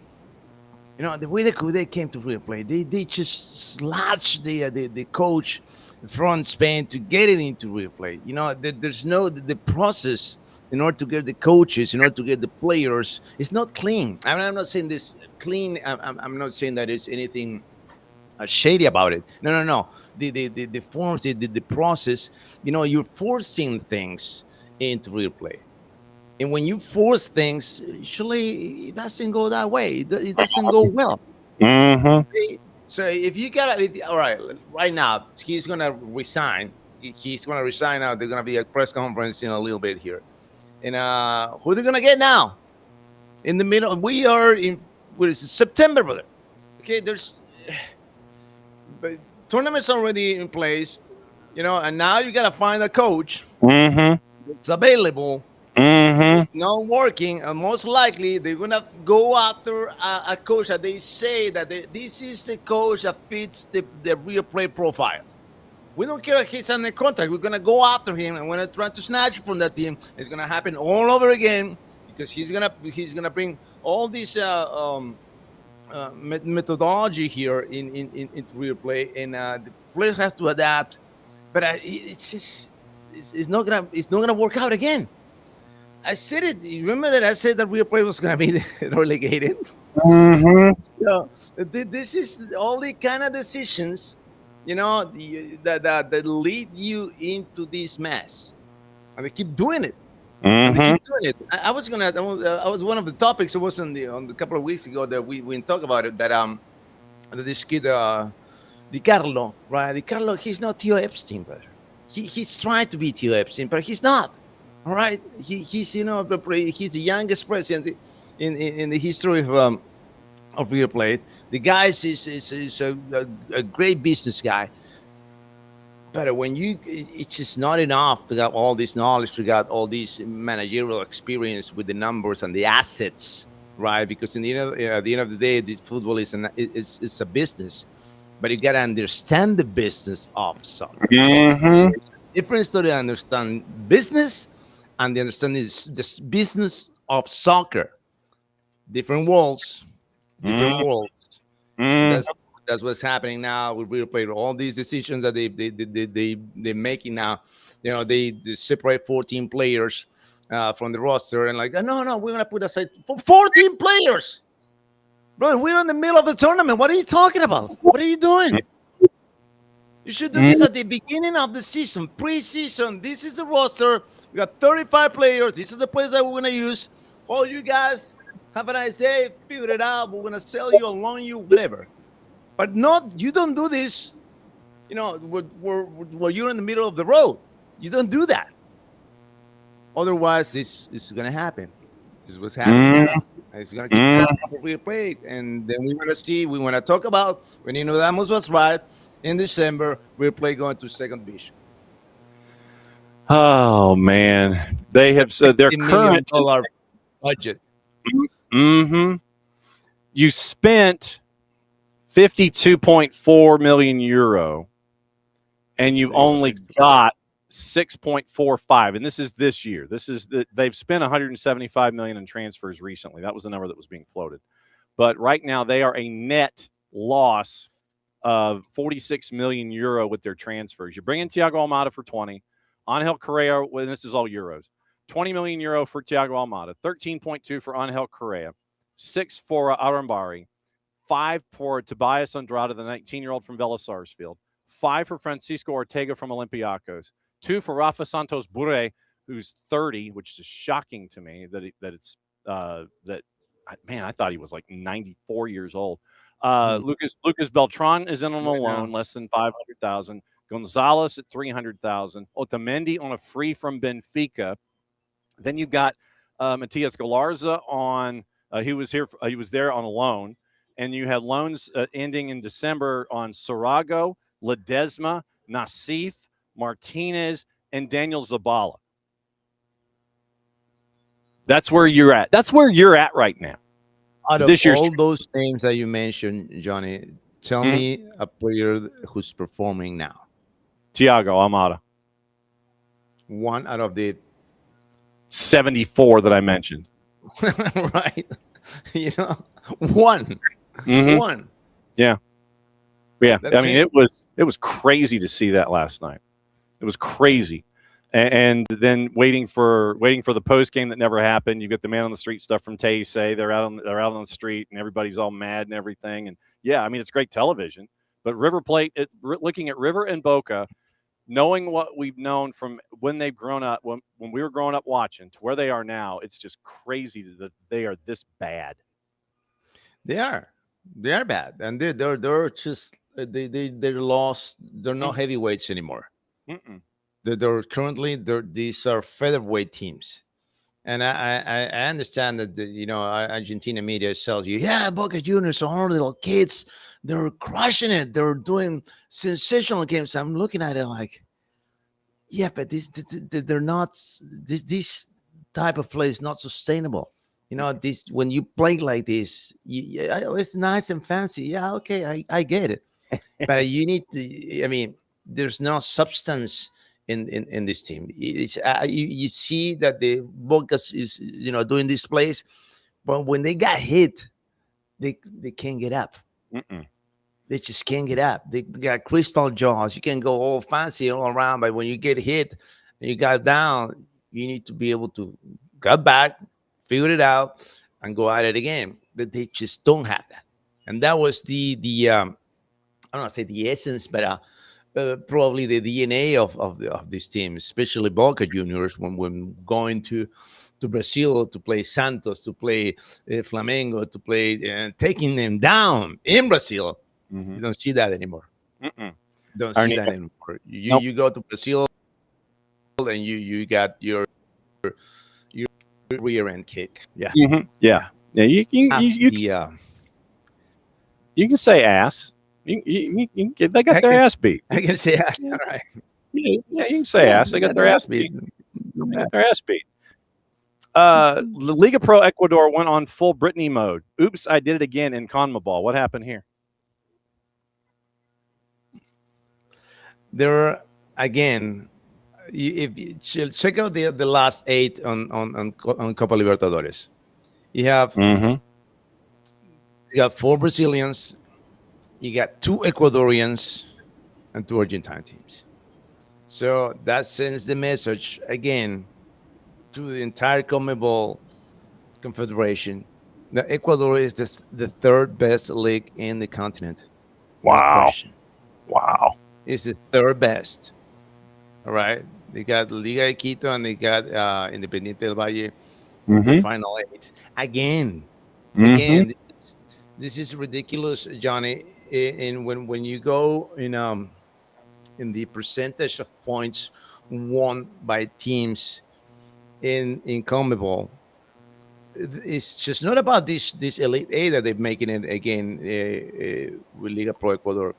You know, the way they came to replay, they just slashed the coach from Spain to get it into replay. You know, there's no the process in order to get the coaches, in order to get the players. It's not clean. I'm not saying this clean. I'm not saying that it's anything shady about it. No. The forms, the process. You know, you're forcing things into replay. And when you force things, usually it doesn't go that way. It doesn't go well. Mm-hmm. So if you all right now, he's going to resign. He's going to resign now. There's going to be a press conference in a little bit here. And who are they going to get now? In the middle, we are in, what is it, September, brother. Okay, but tournament's already in place, you know, and now you got to find a coach that's available. Not working, and most likely they're gonna go after a coach that they say that this is the coach that fits the replay profile. We don't care if he's on the contract. We're gonna go after him, and we're gonna try to snatch from that team. It's gonna happen all over again because he's gonna bring all this methodology here into replay, and the players have to adapt. But it's not gonna work out again. I said it. You remember that I said that replay was going to be relegated? So this is all the kind of decisions, you know, that lead you into this mess, and they keep doing it. They keep doing it. I was one of the topics. It was on the couple of weeks ago that we talked about it. That this kid, DeCarlo, right? DeCarlo, he's not Theo Epstein, brother. He's trying to be Theo Epstein, but he's not. All right, he's you know he's the youngest president in the history of River Plate. The guy is a great business guy, but when it's just not enough to have all this knowledge, to get all this managerial experience with the numbers and the assets, right? Because at the end of the day, the football is a business, but you got to understand the business of soccer. It's a different story to understand business. And the understanding is this business of soccer, different worlds. That's what's happening now. We replay all these decisions that they're making now. You know, they separate 14 players from the roster, and like, no, we're gonna put aside 14 players, brother. We're in the middle of the tournament. What are you talking about? What are you doing? You should do this at the beginning of the season, pre-season. This is the roster. We got 35 players. These are the players that we're going to use. All you guys, have a nice day. Figure it out. We're going to sell you, loan you, whatever. But you don't do this, you know, where you're in the middle of the road. You don't do that. Otherwise, this is going to happen. This is what's happening. It's going to keep replayed. And then we want to talk about when Nino Damos was right. In December, replay going to second division. Oh man, they have said their current $1 budget. You spent 52.4 million euro, and you only got 6.45. And this is this year. They've spent 175 million in transfers recently. That was the number that was being floated. But right now they are a net loss of 46 million euro with their transfers. You bring in Thiago Almada for 20. Angel Correa, well, this is all euros. 20 million euro for Thiago Almada. 13.2 for Angel Correa. 6 for Arambari. 5 for Tobias Andrade, the 19-year-old from Vélez Sarsfield. 5 for Francisco Ortega from Olympiacos. 2 for Rafa Santos Bure, who's 30, which is shocking to me I thought he was like 94 years old. Lucas Beltran is in on a loan, less than 500,000. Gonzalez at 300,000. Otamendi on a free from Benfica. Then you got Matias Galarza on. He was there on a loan, and you had loans ending in December on Sarago, Ledesma, Nassif, Martinez, and Daniel Zabala. That's where you're at. That's where you're at right now. Out of all those names that you mentioned, Johnny, tell me a player who's performing now. Thiago Almada. One out of the 74 that I mentioned. Right. You know, one. Mhm. One. Yeah. That's I mean, it was crazy to see that last night. It was crazy. And then waiting for the post game that never happened. You get the man on the street stuff from Tay say they're out on the street and everybody's all mad and everything. And yeah, I mean, it's great television. But River Plate, looking at River and Boca, knowing what we've known from when they've grown up, when we were growing up watching to where they are now, it's just crazy that they are this bad. They are bad, and they're just they're lost. They're not heavyweights anymore. Mm-mm. These are featherweight teams, and I understand that Argentina media tells you, yeah, Boca Juniors are all little kids. They're crushing it. They're doing sensational games. I'm looking at it like, yeah, but they're not. This type of play is not sustainable. This when you play like this, it's nice and fancy. Yeah, okay, I get it, but you need to. I mean, there's no substance in this team. It's you see that the Boca is doing this plays, but when they got hit, they can't get up. Mm-mm. They just can't get up. They got crystal jaws. You can go all fancy all around, but when you get hit and you got down, you need to be able to get back, figure it out, and go at it again. That they just don't have that, and that was the I don't want to say the essence, but probably the DNA of this team, especially Boca Juniors, when going to Brazil to play Santos, to play Flamengo, to play and taking them down in Brazil. Mm-hmm. You don't see that anymore. Mm-mm. Don't see that anymore. You go to Brazil and you got your rear end kick. Yeah. Mm-hmm. Yeah. You can say ass. They got their ass beat. I can say ass. All right. Yeah, you can say ass. They got their ass beat. They got their ass beat. Liga Pro Ecuador went on full Britney mode. Oops, I did it again in CONMEBOL. What happened here? There again, if you check out the last 8 on Copa Libertadores, you have you got 4 Brazilians, you got 2 Ecuadorians, and 2 Argentine teams. So that sends the message again to the entire CONMEBOL Confederation that Ecuador is the 3rd best league in the continent. Wow. Wow. It's the 3rd best. All right. They got Liga de Quito and they got Independiente del Valle the final 8. Again, this is ridiculous, Johnny. And when you go in the percentage of points won by teams in CONMEBOL, it's just not about this Elite 8 that they're making it again with Liga Pro Ecuador.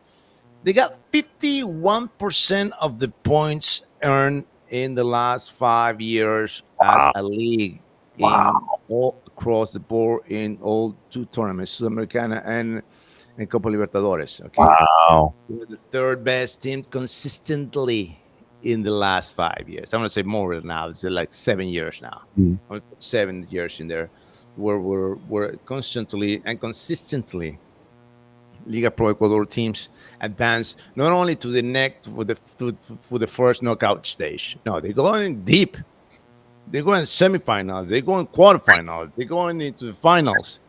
They got 51% of the points earned in the last 5 years as a league in all across the board in all 2 tournaments, Sudamericana and Copa Libertadores. Okay. Wow. We're the 3rd best team consistently in the last 5 years. I'm going to say more now. It's like 7 years now. 7 years in there where we're constantly and consistently Liga Pro Ecuador teams advance not only to the next with the first knockout stage. No, they're going deep. They're going semifinals. They're going quarterfinals. They're going into the finals.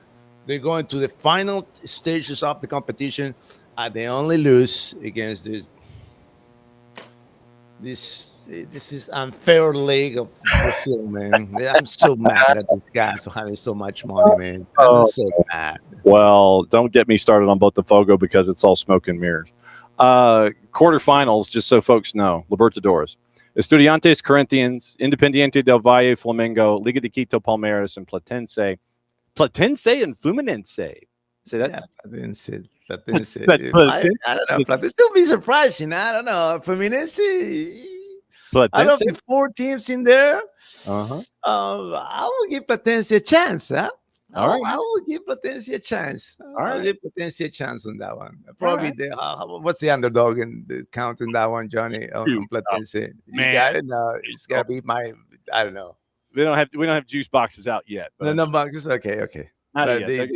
They're going to the final stages of the competition. They only lose against this is unfair league of Brazil, man. I'm so mad at these guys for having so much money, man. I'm so mad. Well, don't get me started on Botafogo because it's all smoke and mirrors. Quarterfinals, just so folks know, Libertadores. Estudiantes, Corinthians, Independiente del Valle, Flamengo, Liga de Quito, Palmeiras, and Platense. Platense and Fluminense. Say that? Yeah, Platense. I don't know. Platense still be surprising. I don't know. Fluminense. Out of the 4 teams in there, I will give Platense a chance. Huh? All right. I will give Platense a chance. I'll give Platense a chance on that one. Probably what's the underdog in the count in that one, Johnny? On Platense. You got it? No, it's got to be I don't know. We don't have juice boxes out yet. No boxes. Okay. Not yet.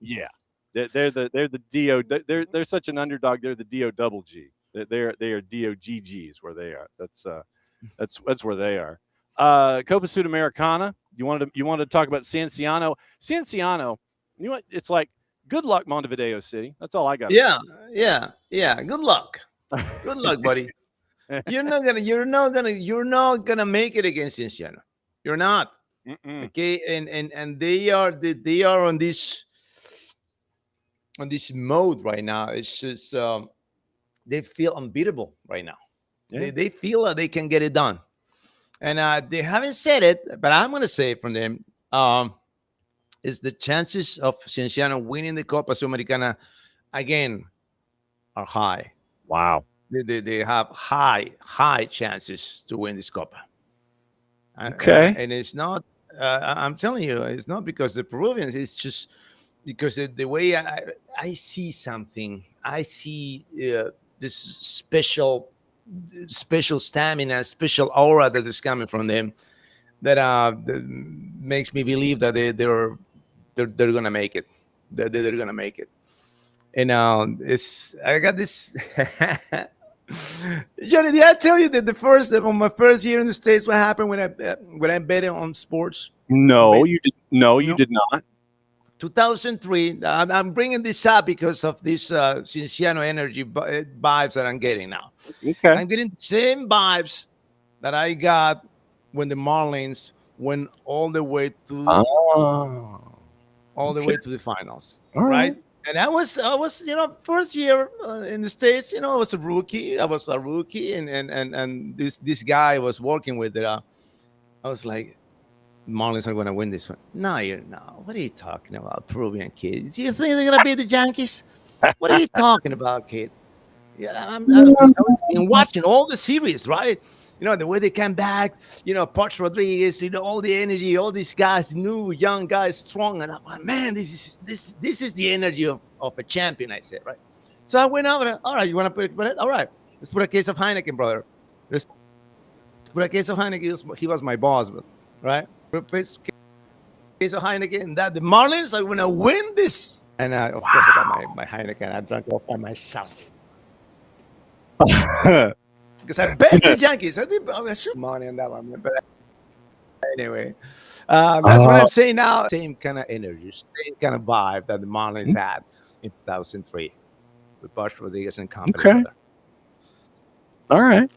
Yeah. They're the DO. They're such an underdog. They're the DO double G. They are DOGGs where they are. That's where they are. Copa Sudamericana. You wanted to talk about Cienciano. Cienciano. You know what? It's like good luck, Montevideo City. That's all I got. Yeah. Good luck. Good luck, buddy. You're not gonna make it against Cienciano. You're not. Okay, and they are on this mode right now. It's just they feel unbeatable right now. Yeah. They feel that they can get it done, and they haven't said it, but I'm gonna say it from them. Is the chances of Cienciano winning the Copa Sudamericana again are high. Wow. They have high chances to win this Copa. Okay. And it's not, I'm telling you, it's not because the Peruvians, it's just because the way I see something, I see this special stamina, special aura that is coming from them that makes me believe that they're going to make it. They're going to make it. And I got this. Johnny, did I tell you that on my first year in the States, what happened when I bet on sports? No, you did. No, you did not. 2003. I'm bringing this up because of this Cienciano energy vibes that I'm getting now. Okay. I'm getting the same vibes that I got when the Marlins went all the way to way to the finals, right? And I was, first year in the States, I was a rookie. And this guy I was working with it. I was like, Marlins are going to win this one. No, you're not. What are you talking about, Peruvian kids? You think they're going to beat the Yankees? What are you talking about, kid? Yeah, I've been watching all the series, right? The way they came back, Poch Rodriguez, all the energy, all these guys, new, young guys, strong. And I'm like, man, this is the energy of a champion, I said, right? So I went over, all right, you want to put it? All right, let's put a case of Heineken, brother. Let's put a case of Heineken. He was my boss, right? Put a case of Heineken, and that the Marlins are going to win this. And of course, I got my Heineken. I drank it all by myself. Because I bet the Yankees. I should money on that one. But anyway, that's what I'm saying now. Same kind of energy, same kind of vibe that the Marlins had in 2003 with Poch Rodriguez and company. Okay. All right.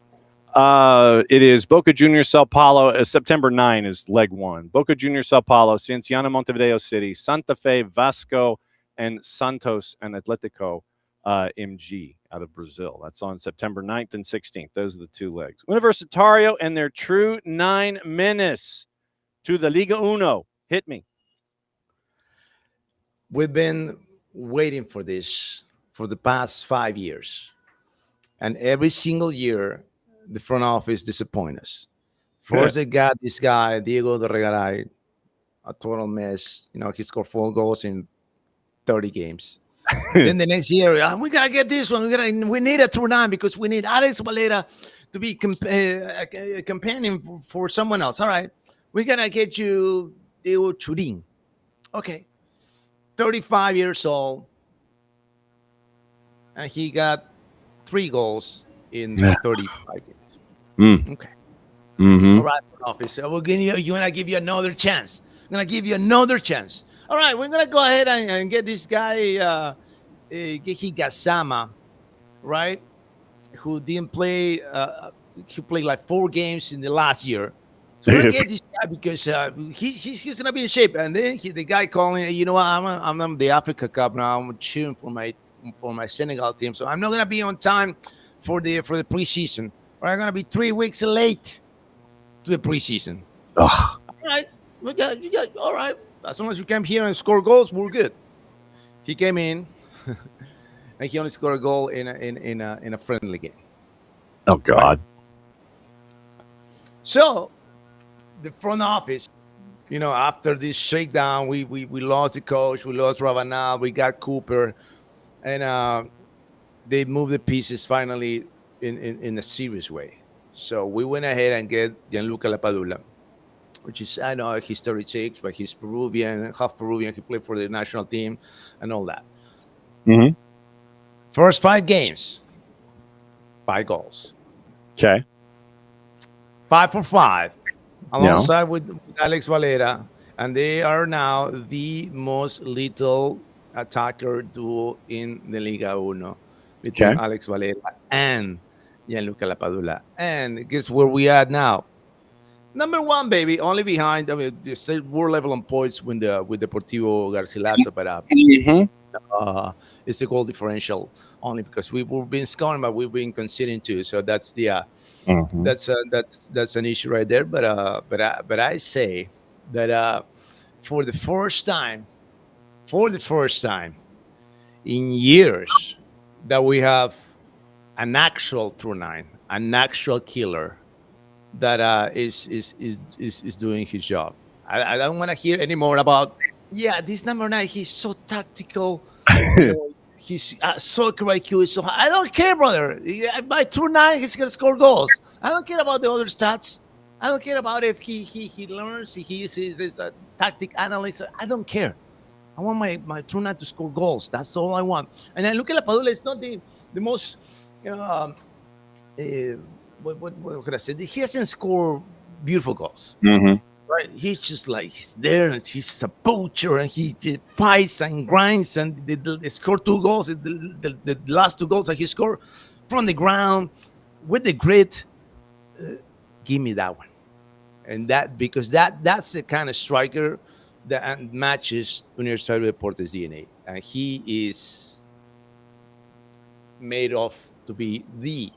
It is Boca Juniors Sao Paulo. September 9 is leg 1. Boca Juniors Sao Paulo, Cienciano Montevideo City, Santa Fe, Vasco, and Santos and Atletico MG out of Brazil. That's on September 9th and 16th. Those are the 2 legs. Universitario and their true 9 menace to the Liga Uno. Hit me. We've been waiting for this for the past 5 years. And every single year, the front office disappoints us. First, they got this guy, Diego de Regaray, a total mess. He scored 4 goals in 30 games. Then the next year, we got to get this one. We need a Turnan because we need Alex Valera to be a companion for someone else. All right. We got to get you Diego Churin. Okay. 35 years old. And he got 3 goals in 35 games. Okay. Mm-hmm. All right, officer. We're going to give you another chance. I'm going to give you another chance. All right, we're going to go ahead and get this guy, Higasama, right? Who didn't play, he played like 4 games in the last year. So we're going to get this guy because he's going to be in shape. And then the guy calling, I'm the Africa Cup now. I'm cheering for my Senegal team. So I'm not going to be on time for the preseason. Or I'm going to be 3 weeks late to the preseason. Ugh. All right, you got all right. As long as you come here and score goals, we're good. He came in, and he only scored a goal in a friendly game. Oh God! Right? So, the front office, after this shakedown, we lost the coach, we lost Ravana, we got Cooper, and they moved the pieces finally in a serious way. So we went ahead and get Gianluca Lapadula, which is, I know he's 36, but he's Peruvian, half Peruvian. He played for the national team and all that. Mhm. First 5 games, 5 goals. Okay. 5 for 5, alongside with Alex Valera, and they are now the most lethal attacker duo in the Liga Uno between Okay. Alex Valera and Gianluca Lapadula. And guess where we at now? Number 1, baby, only behind. I mean, the same world level on points with Deportivo Garcilaso, but it's the goal differential only because we've been scoring, but we've been conceding too. So that's the that's an issue right there. But I say that for the first time in years that we have an actual true 9, an actual killer that is doing his job. I don't want to hear anymore about this number 9. He's so tactical. His soccer IQ is so high. I don't care, brother. By true 9, he's gonna score goals. I don't care about the other stats. I don't care about if he learns. He's a tactic analyst. I don't care. I want my true 9 to score goals. That's all I want. And then look at Lapadula. It's not the most. What could I say? He hasn't scored beautiful goals. Right? He's just like he's there, and he's a poacher, and he fights and grinds, and they scored 2 goals. The last 2 goals that he scored from the ground with the grit. Give me that one, and that because that's the kind of striker that matches Universitario Deportes DNA, and he is made of to be the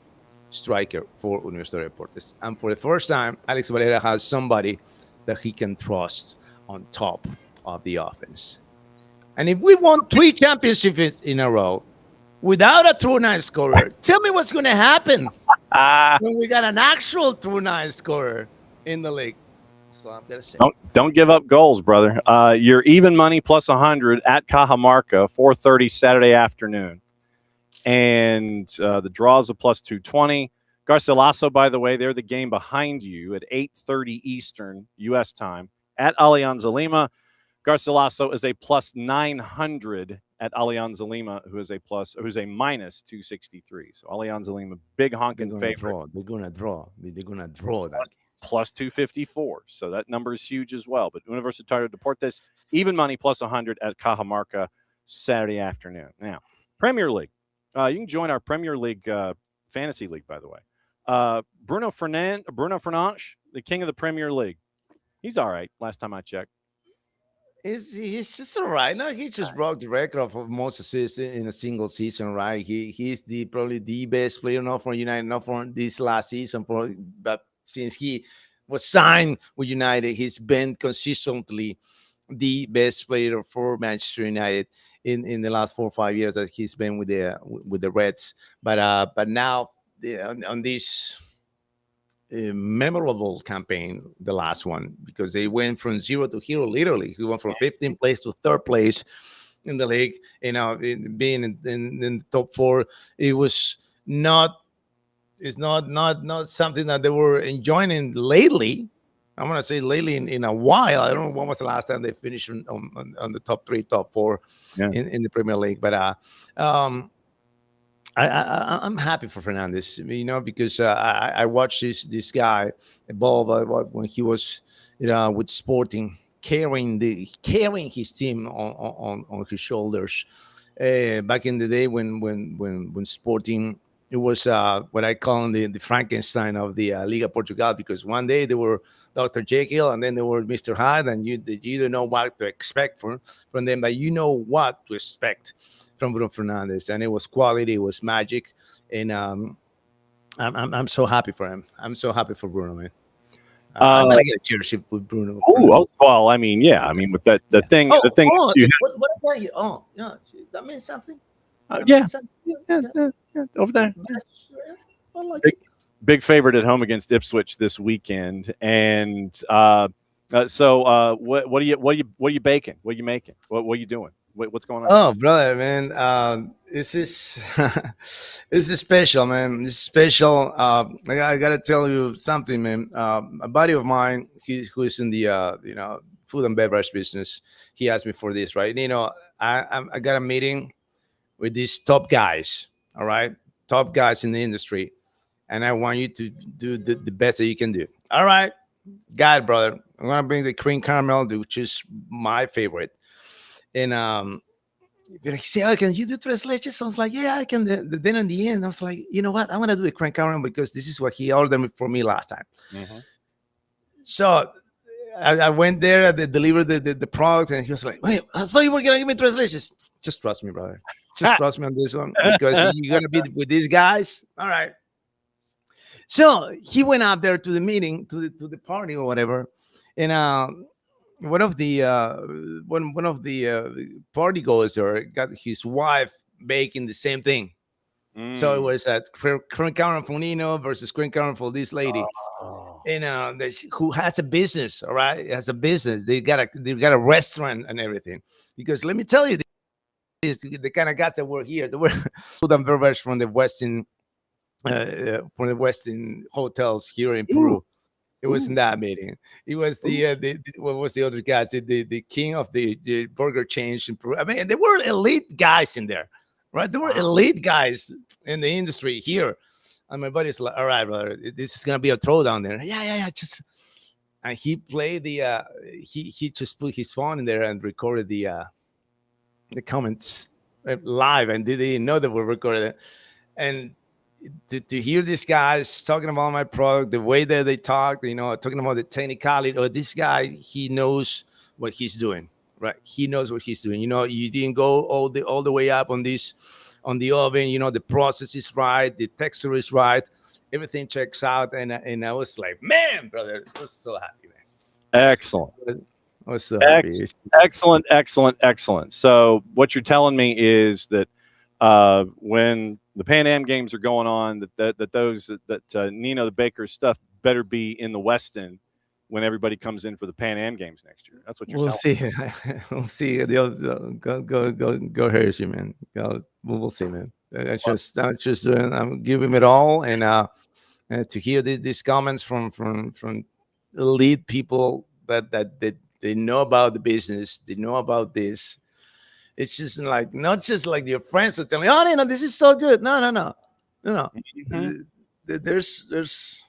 striker for Universitario Deportes. And for the first time, Alex Valera has somebody that he can trust on top of the offense. And if we won 3 championships in a row without a true 9 scorer, tell me what's going to happen when we got an actual true 9 scorer in the league. So I'm going to say. Don't give up goals, brother. You're even money plus 100 at Cajamarca, 4:30 Saturday afternoon. And the draws a plus 220. Garcilaso, by the way, they're the game behind you at 8:30 Eastern U.S. time at Alianza Lima. Garcilaso is a plus 900 at Alianza Lima, who's a minus 263. So Alianza Lima, big honking favorite. They're gonna draw that. Plus 254. So that number is huge as well. But Universitario Deportes, even money plus 100 at Cajamarca Saturday afternoon. Now, Premier League. You can join our Premier League fantasy league, by the way. Bruno Fernandes, the king of the Premier League. He's all right. Last time I checked. He's just all right. No, he just broke the record of most assists in a single season, right? He's probably the best player, not for United, not for this last season, but since he was signed with United, he's been consistently the best player for Manchester United in the last 4 or 5 years that he's been with the Reds. But now on this memorable campaign, the last one, because they went from 0 to hero, literally. He went from 15th place to 3rd place in the league. Being in the top 4, it's not something that they were enjoying lately. I'm going to say lately in a while. I don't know when was the last time they finished on the top 3, top 4 in the Premier League. But I'm happy for Fernandes, because I watched this guy evolve when he was with Sporting, carrying his team on his shoulders. Back in the day when Sporting, it was what I call the Frankenstein of the Liga Portugal, because one day they were Dr. Jekyll and then they were Mr. Hyde, and you don't know what to expect from them, but you know what to expect from Bruno Fernandes, and it was quality, it was magic, and I'm so happy for him. I'm so happy for Bruno, man. I'm gonna get a chairship with Bruno. Oh, well, I mean, yeah, I mean, with that the thing. What about you? Oh, yeah, that means something. Yeah, over there. I like Big favorite at home against Ipswich this weekend, and so what are you baking? What are you making? What are you doing? What's going on? Oh, brother, man, this is this is special, man. This is special. I gotta tell you something, man. A buddy of mine, who is in the food and beverage business, he asked me for this, right? I got a meeting with these top guys, all right? Top guys in the industry. And I want you to do the best that you can do. All right, got it, brother. I'm going to bring the cream caramel, which is my favorite. And he said, oh, can you do tres leches? I was like, yeah, I can. Then in the end, I was like, you know what? I'm going to do the cream caramel because this is what he ordered for me last time. Mm-hmm. So I went there, they delivered the product, and he was like, wait, I thought you were going to give me tres leches. Just trust me, brother. Just trust me on this one because you're going to be with these guys. All right. So he went up there to the meeting, to the party or whatever, and one of the party goers there got his wife baking the same thing. So it was at cream caramel for Nino versus cream caramel for this lady, and who has a business. All right, has a business. They got a restaurant and everything. Because let me tell you, this the kind of guys that were here, they were food and beverage from the Western. From the Western hotels here in Peru. It wasn't that meeting. It was the what was the other guys? The king of the burger chains in Peru. I mean, there were elite guys in there, right? There were elite guys in the industry here. And my buddy's like, all right, brother, this is gonna be a throwdown there. Yeah. Just and he played the he just put his phone in there and recorded the comments live, and they didn't know that we recorded it. And to hear these guys talking about my product, the way that they talk, talking about the technicality, or this guy, he knows what he's doing, right? He knows what he's doing. You didn't go all the way up on the oven. The process is right, the texture is right, everything checks out, and I was like, man, brother, I was so happy, man. Excellent. I was so happy. Excellent. So what you're telling me is that when the Pan Am games are going on, that Nino the Baker's stuff better be in the Westin when everybody comes in for the Pan Am games next year. That's what you're telling me. We'll see. Go Hershey, man. We'll see, man. I'm giving it all, and to hear these comments from elite people that they know about the business, they know about this. It's just like, not just like your friends are telling me, oh, Nino, this is so good. No. Mm-hmm. There's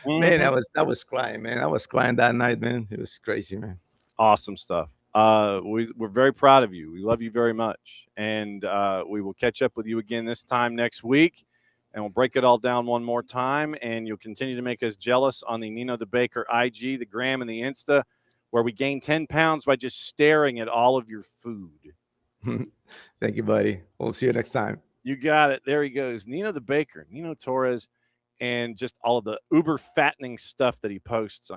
man, I was crying, man. I was crying that night, man. It was crazy, man. Awesome stuff. We're very proud of you. We love you very much. And we will catch up with you again this time next week. And we'll break it all down one more time. And you'll continue to make us jealous on the Nino the Baker IG, the Gram, and the Insta, where we gain 10 pounds by just staring at all of your food. Thank you, buddy. We'll see you next time. You got it. There he goes. Nino the Baker, Nino Torres, and just all of the uber fattening stuff that he posts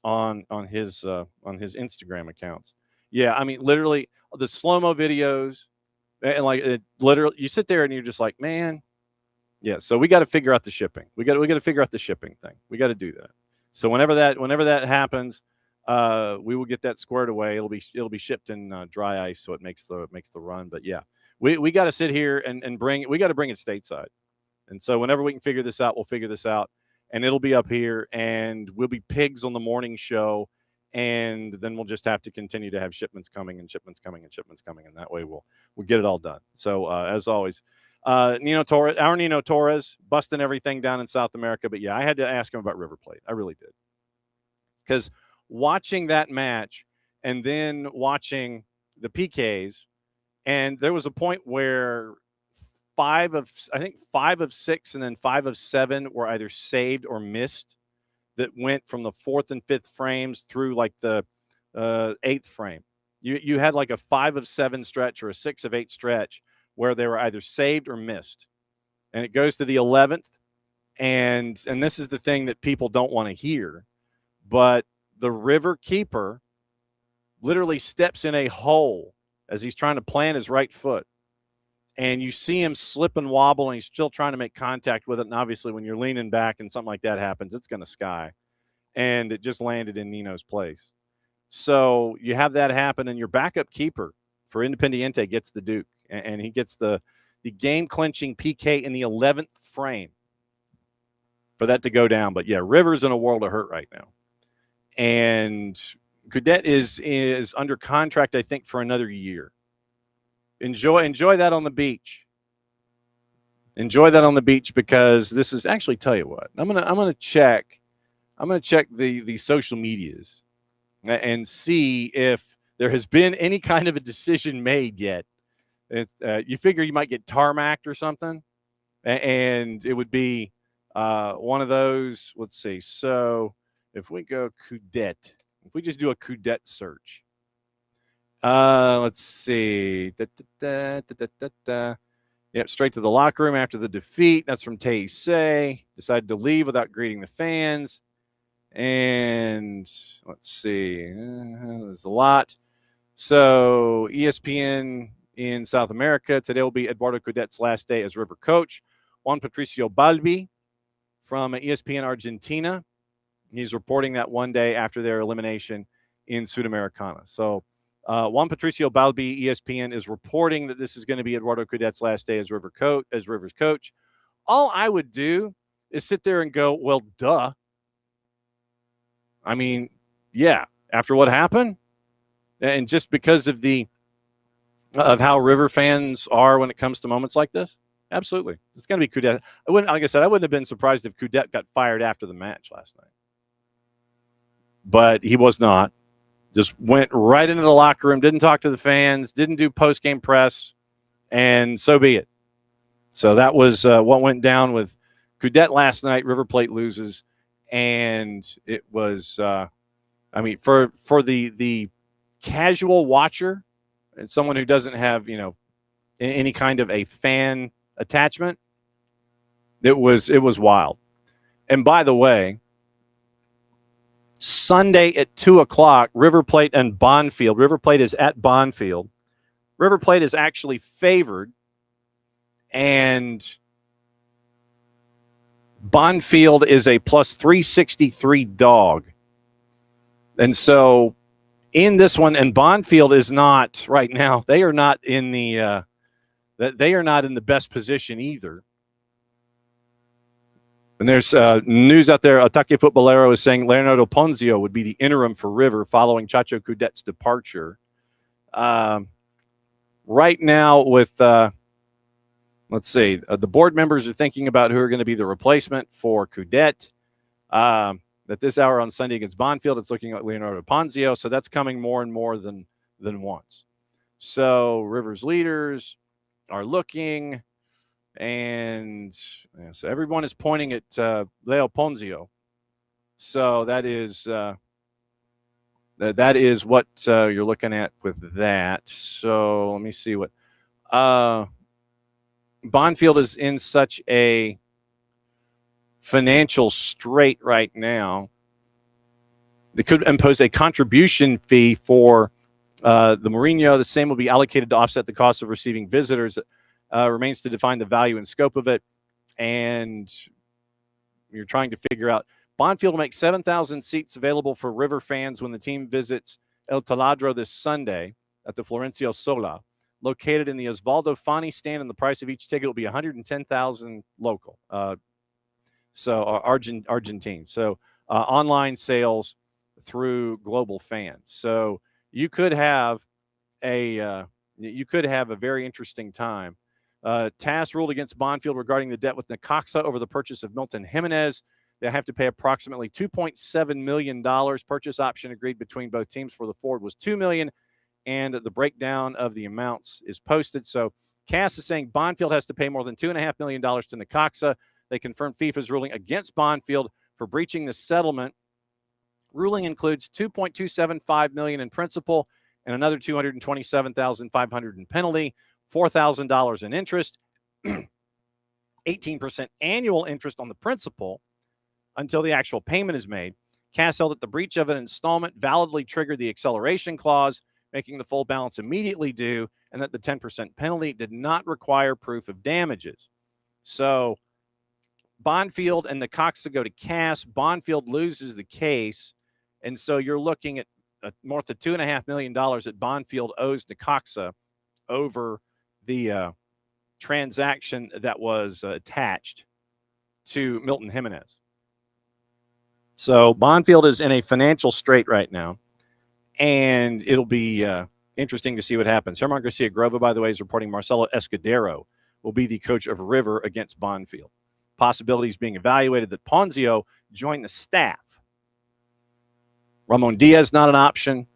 on his Instagram accounts. Yeah, I mean, literally the slow-mo videos, and literally you sit there and you're just like, man, yeah. So we got to figure out the shipping. We got to figure out the shipping thing. We got to do that. So whenever that happens, we will get that squared away. It'll be shipped in dry ice, so it makes the run. But yeah, we got to sit here and bring it stateside. And so whenever we can figure this out, we'll figure this out, and it'll be up here, and we'll be pigs on the morning show, and then we'll just have to continue to have shipments coming, and that way we'll get it all done. So as always, Nino Torres, busting everything down in South America. But yeah, I had to ask him about River Plate. I really did, because watching that match and then watching the PKs, and there was a point where 5 of 6 and then 5 of 7 were either saved or missed, that went from the 4th and 5th frames through like the 8th frame. You had like a 5 of 7 stretch or a 6 of 8 stretch where they were either saved or missed. And it goes to the 11th. And this is the thing that people don't want to hear, but the river keeper literally steps in a hole as he's trying to plant his right foot. And you see him slip and wobble, and he's still trying to make contact with it. And obviously when you're leaning back and something like that happens, it's going to sky. And it just landed in Nino's place. So you have that happen, and your backup keeper for Independiente gets the Duke. And he gets the game-clinching PK in the 11th frame for that to go down. But, yeah, River's in a world of hurt right now. And Gwinnett is under contract, I think, for another year. Enjoy that on the beach. Enjoy that on the beach, because this is actually, tell you what, I'm gonna check the social medias and see if there has been any kind of a decision made yet. You figure you might get tarmacked or something, and it would be one of those. Let's see. So if we go Gwinnett, if we just do a Gwinnett search, let's see. Yep, straight to the locker room after the defeat. That's from Tay. Decided to leave without greeting the fans. And let's see. There's a lot. So ESPN in South America. Today will be Eduardo Cudett's last day as River coach. Juan Patricio Balbi from ESPN Argentina. He's reporting that one day after their elimination in Sudamericana. So Juan Patricio Balbi, ESPN, is reporting that this is going to be Eduardo Cudett's last day as Rivers coach. All I would do is sit there and go, well, duh. I mean, yeah, after what happened, and just because of how River fans are when it comes to moments like this, absolutely, it's going to be Cudet. Like I said, I wouldn't have been surprised if Cudet got fired after the match last night, but he was not. Just went right into the locker room, didn't talk to the fans, didn't do post-game press, and so be it. So that was what went down with Cudet last night. River Plate loses, and it was, for the casual watcher and someone who doesn't have, any kind of a fan attachment, it was wild. And by the way, Sunday at 2:00, River Plate and Bonfield. River Plate is at Bonfield. River Plate is actually favored, and Bonfield is a plus 363 dog. And so in this one, and Bonfield is not right now, they are not in the best position either. And there's news out there. Ataque Futbolero is saying Leonardo Ponzio would be the interim for River following Chacho Cudet's departure. Right now with, let's see, the board members are thinking about who are going to be the replacement for Cudet. At this hour on Sunday against Bonfield, it's looking like Leonardo Ponzio. So that's coming more and more than once. So River's leaders are looking. And so everyone is pointing at Leo Ponzio. So that is what you're looking at with that. So let me see what Bonfield is in such a financial strait right now. They could impose a contribution fee for the Moreno. The same will be allocated to offset the cost of receiving visitors. Remains to define the value and scope of it. And you're trying to figure out. Bonfield will make 7,000 seats available for River fans when the team visits El Taladro this Sunday at the Florencio Sola, located in the Osvaldo Fani stand, and the price of each ticket will be $110,000 local. Argentine. So online sales through Global Fans. So you could have a very interesting time. TAS ruled against Bonfield regarding the debt with Necaxa over the purchase of Milton Jimenez. They have to pay approximately $2.7 million. Purchase option agreed between both teams for the forward was $2 million, and the breakdown of the amounts is posted. So CAS is saying Bonfield has to pay more than $2.5 million to Necaxa. They confirmed FIFA's ruling against Bonfield for breaching the settlement. Ruling includes $2.275 million in principal and another $227,500 in penalty, $4,000 in interest, 18% annual interest on the principal until the actual payment is made. CAS held that the breach of an installment validly triggered the acceleration clause, making the full balance immediately due, and that the 10% penalty did not require proof of damages. So Bonfield and Necaxa go to CAS. Bonfield loses the case, and so you're looking at north of $2.5 million that Bonfield owes Necaxa over the transaction that was attached to Milton Jimenez. So Bonfield is in a financial strait right now, and it'll be interesting to see what happens. Herman Garcia Grova, by the way, is reporting Marcelo Escudero will be the coach of River against Bonfield. Possibilities being evaluated that Ponzio join the staff. Ramon Diaz, not an option.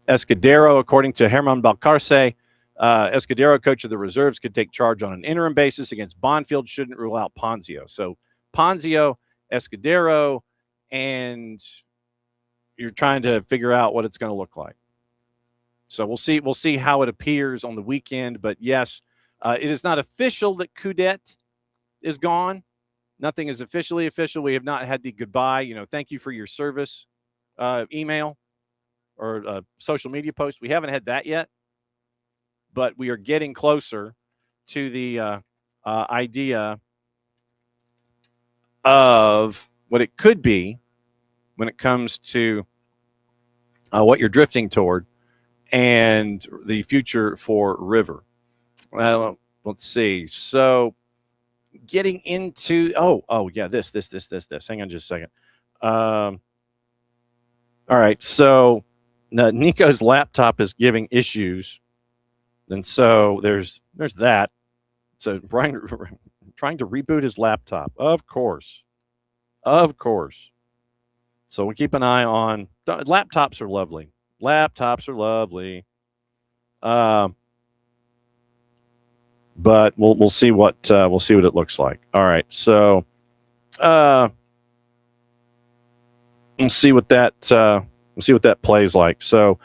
Escudero, according to Herman Balcarce, Escudero, coach of the reserves, could take charge on an interim basis against Bonfield, shouldn't rule out Ponzio. So Ponzio, Escudero, and you're trying to figure out what it's going to look like. So we'll see. We'll see how it appears on the weekend. But yes, it is not official that Coudet is gone. Nothing is officially official. We have not had the goodbye, thank you for your service email or social media post. We haven't had that yet, but we are getting closer to the idea of what it could be when it comes to what you're drifting toward and the future for River. Well, let's see. So getting into, this. Hang on just a second. All right. So Niko's laptop is giving issues. And so there's that. So Brian trying to reboot his laptop. Of course. So we keep an eye on laptops are lovely. But we'll see what it looks like. All right. So we'll see what that plays like. So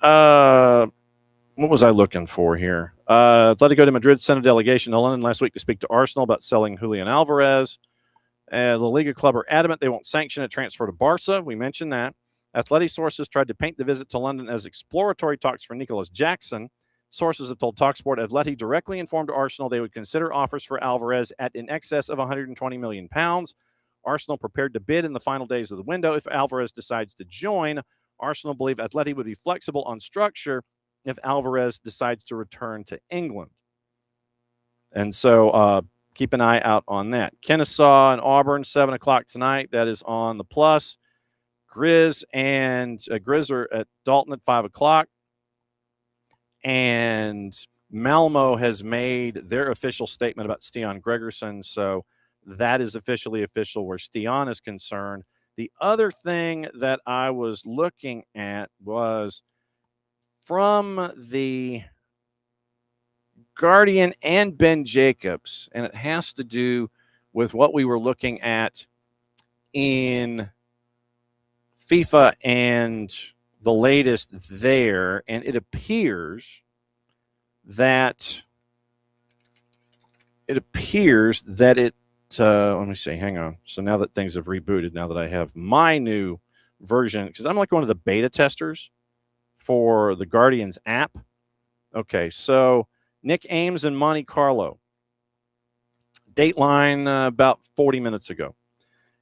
what was I looking for here? Atletico de Madrid sent a delegation to London last week to speak to Arsenal about selling Julian Alvarez. La Liga club are adamant they won't sanction a transfer to Barca. We mentioned that. Athletic sources tried to paint the visit to London as exploratory talks for Nicholas Jackson. Sources have told TalkSport Atleti directly informed Arsenal they would consider offers for Alvarez at in excess of £120 million. Arsenal prepared to bid in the final days of the window if Alvarez decides to join. Arsenal believe Atleti would be flexible on structure if Alvarez decides to return to England. And so keep an eye out on that. Kennesaw and Auburn, 7 o'clock tonight. That is on the Plus. Grizz are at Dalton at 5 o'clock. And Malmo has made their official statement about Stian Gregerson. So that is officially official where Stian is concerned. The other thing that I was looking at was from the Guardian and Ben Jacobs, and it has to do with what we were looking at in FIFA and the latest there, and it appears that it let me see, hang on. So now that things have rebooted, now that I have my new version, because I'm like one of the beta testers for the Guardians app. Okay, so Nick Ames in Monte Carlo. Dateline about 40 minutes ago.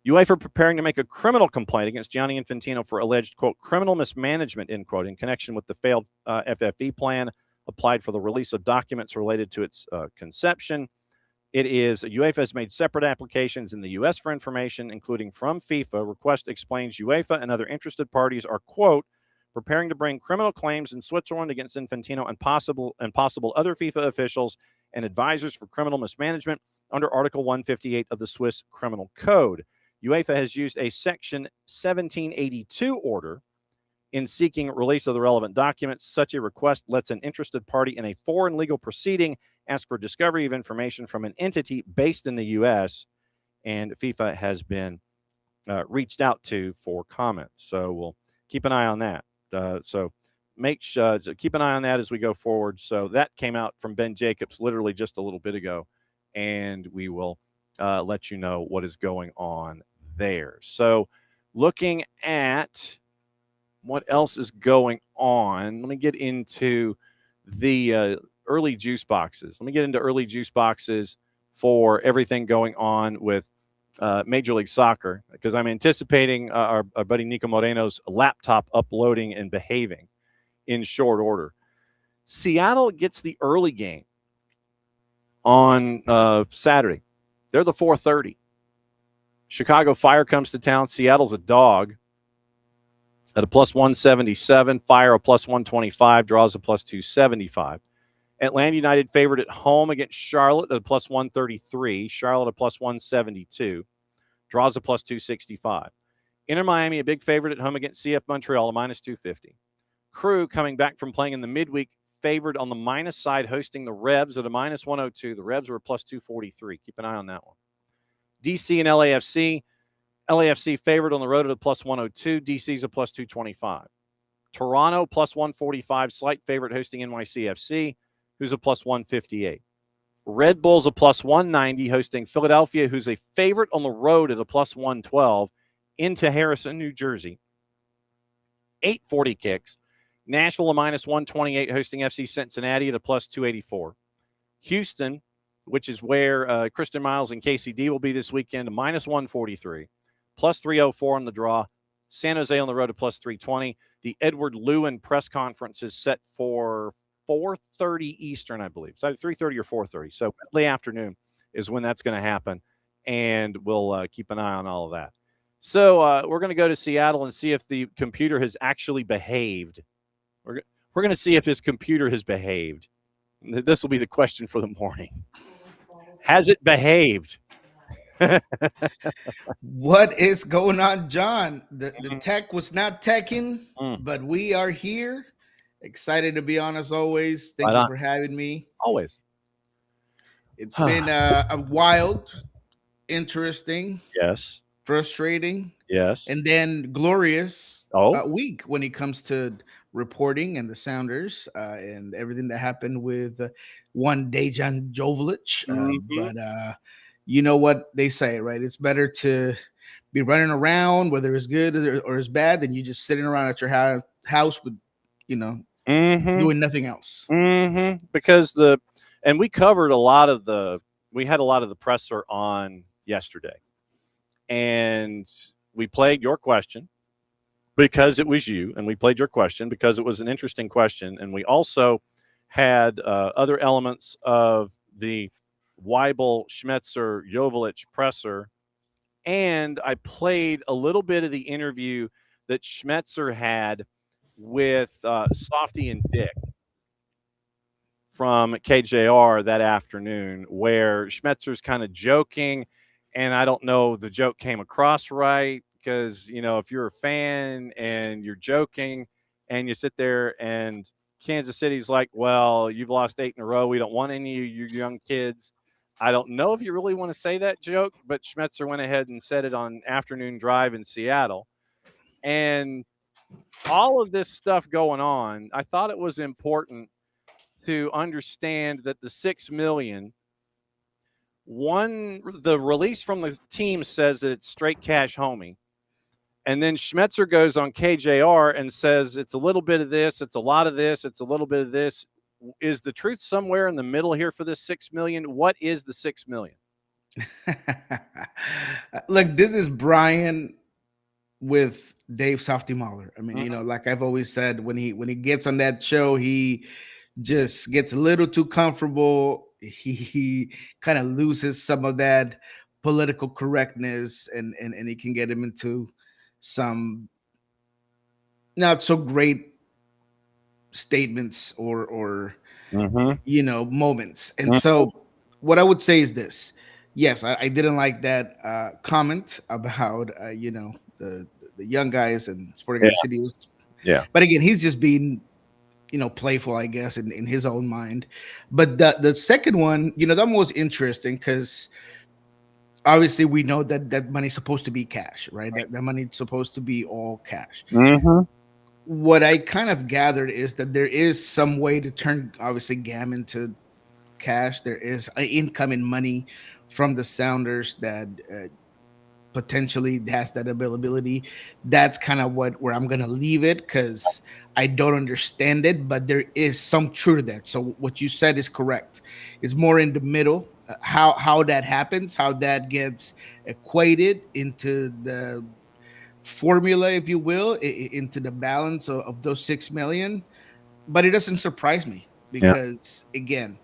UEFA preparing to make a criminal complaint against Gianni Infantino for alleged, quote, criminal mismanagement, end quote, in connection with the failed FFE plan applied for the release of documents related to its conception. UEFA has made separate applications in the U.S. for information, including from FIFA. Request explains UEFA and other interested parties are, quote, preparing to bring criminal claims in Switzerland against Infantino and possible other FIFA officials and advisors for criminal mismanagement under Article 158 of the Swiss Criminal Code. UEFA has used a Section 1782 order in seeking release of the relevant documents. Such a request lets an interested party in a foreign legal proceeding ask for discovery of information from an entity based in the U.S., and FIFA has been reached out to for comment. So we'll keep an eye on that. So keep an eye on that as we go forward. So that came out from Ben Jacobs literally just a little bit ago, and we will let you know what is going on there. So looking at what else is going on, let me get into the early juice boxes. Let me get into early juice boxes for everything going on with Major League Soccer, because I'm anticipating our buddy Niko Moreno's laptop uploading and behaving in short order. Seattle gets the early game on Saturday. They're the 4:30. Chicago Fire comes to town. Seattle's a dog. at a plus 177. Fire a plus 125. Draws a plus 275. Atlanta United favored at home against Charlotte at a plus 133. Charlotte a plus 172. Draws a plus 265. Inter Miami, a big favorite at home against CF Montreal, a minus 250. Crew, coming back from playing in the midweek, favored on the minus side, hosting the Revs at a minus 102. The Revs were a plus 243. Keep an eye on that one. DC and LAFC. LAFC favored on the road at a plus 102. DC's a plus 225. Toronto, plus 145. Slight favorite hosting NYCFC, who's a plus 158. Red Bulls a plus 190, hosting Philadelphia, who's a favorite on the road at a plus 112. Into Harrison, New Jersey. 840 kicks. Nashville a minus 128, hosting FC Cincinnati at a plus 284. Houston, which is where Christian Miles and KCD will be this weekend, a minus 143. Plus 304 on the draw. San Jose on the road at plus 320. The Edward Lewin press conference is set for 4:30 Eastern, I believe. So 3:30 or 4:30. So late afternoon is when that's going to happen, and we'll keep an eye on all of that. So we're going to go to Seattle and see if the computer has actually behaved. We're going to see if his computer has behaved. This will be the question for the morning. Has it behaved? What is going on, John? The tech was not teching, but we are here. Excited to be on as always. Thank you for having me. Always. It's been a wild, interesting. Yes. Frustrating, yes, and then glorious week when it comes to reporting and the Sounders and everything that happened with one Dejan Joveljic. But you know what they say, right? It's better to be running around, whether it's good or it's bad, than you just sitting around at your house with, doing nothing else. Because we covered we had a lot of the presser on yesterday. And we played your question because it was you, and we played your question because it was an interesting question. And we also had other elements of the Weibel, Schmetzer, Joveljic presser. And I played a little bit of the interview that Schmetzer had with Softy and Dick from KJR that afternoon, where Schmetzer's kind of joking. And I don't know the joke came across right because, if you're a fan and you're joking and you sit there and Kansas City's like, well, you've lost 8 in a row. We don't want any of your young kids. I don't know if you really want to say that joke, but Schmetzer went ahead and said it on Afternoon Drive in Seattle. And all of this stuff going on, I thought it was important to understand that the $6 million, the release from the team says that it's straight cash homie. And then Schmetzer goes on KJR and says it's a little bit of this, it's a lot of this, it's a little bit of this. Is the truth somewhere in the middle here for this $6 million? What is the $6 million? Look, this is Brian with Dave Softy Mahler. I mean, like I've always said, when he gets on that show, he just gets a little too comfortable. He kind of loses some of that political correctness, and he can get him into some not so great statements or moments. And so what I would say is this. Yes, I didn't like that comment about the young guys and Sporting City was but again, he's just being playful, I guess, in his own mind. But the second one, that one was interesting because obviously we know that money's supposed to be cash, right? That money's supposed to be all cash. What I kind of gathered is that there is some way to turn, obviously, GAM into cash. There is incoming money from the Sounders that potentially has that availability. That's kind of where I'm going to leave it because I don't understand it, but there is some truth to that. So what you said is correct. It's more in the middle, how that happens, how that gets equated into the formula, if you will, into the balance of those 6 million. But it doesn't surprise me because, again,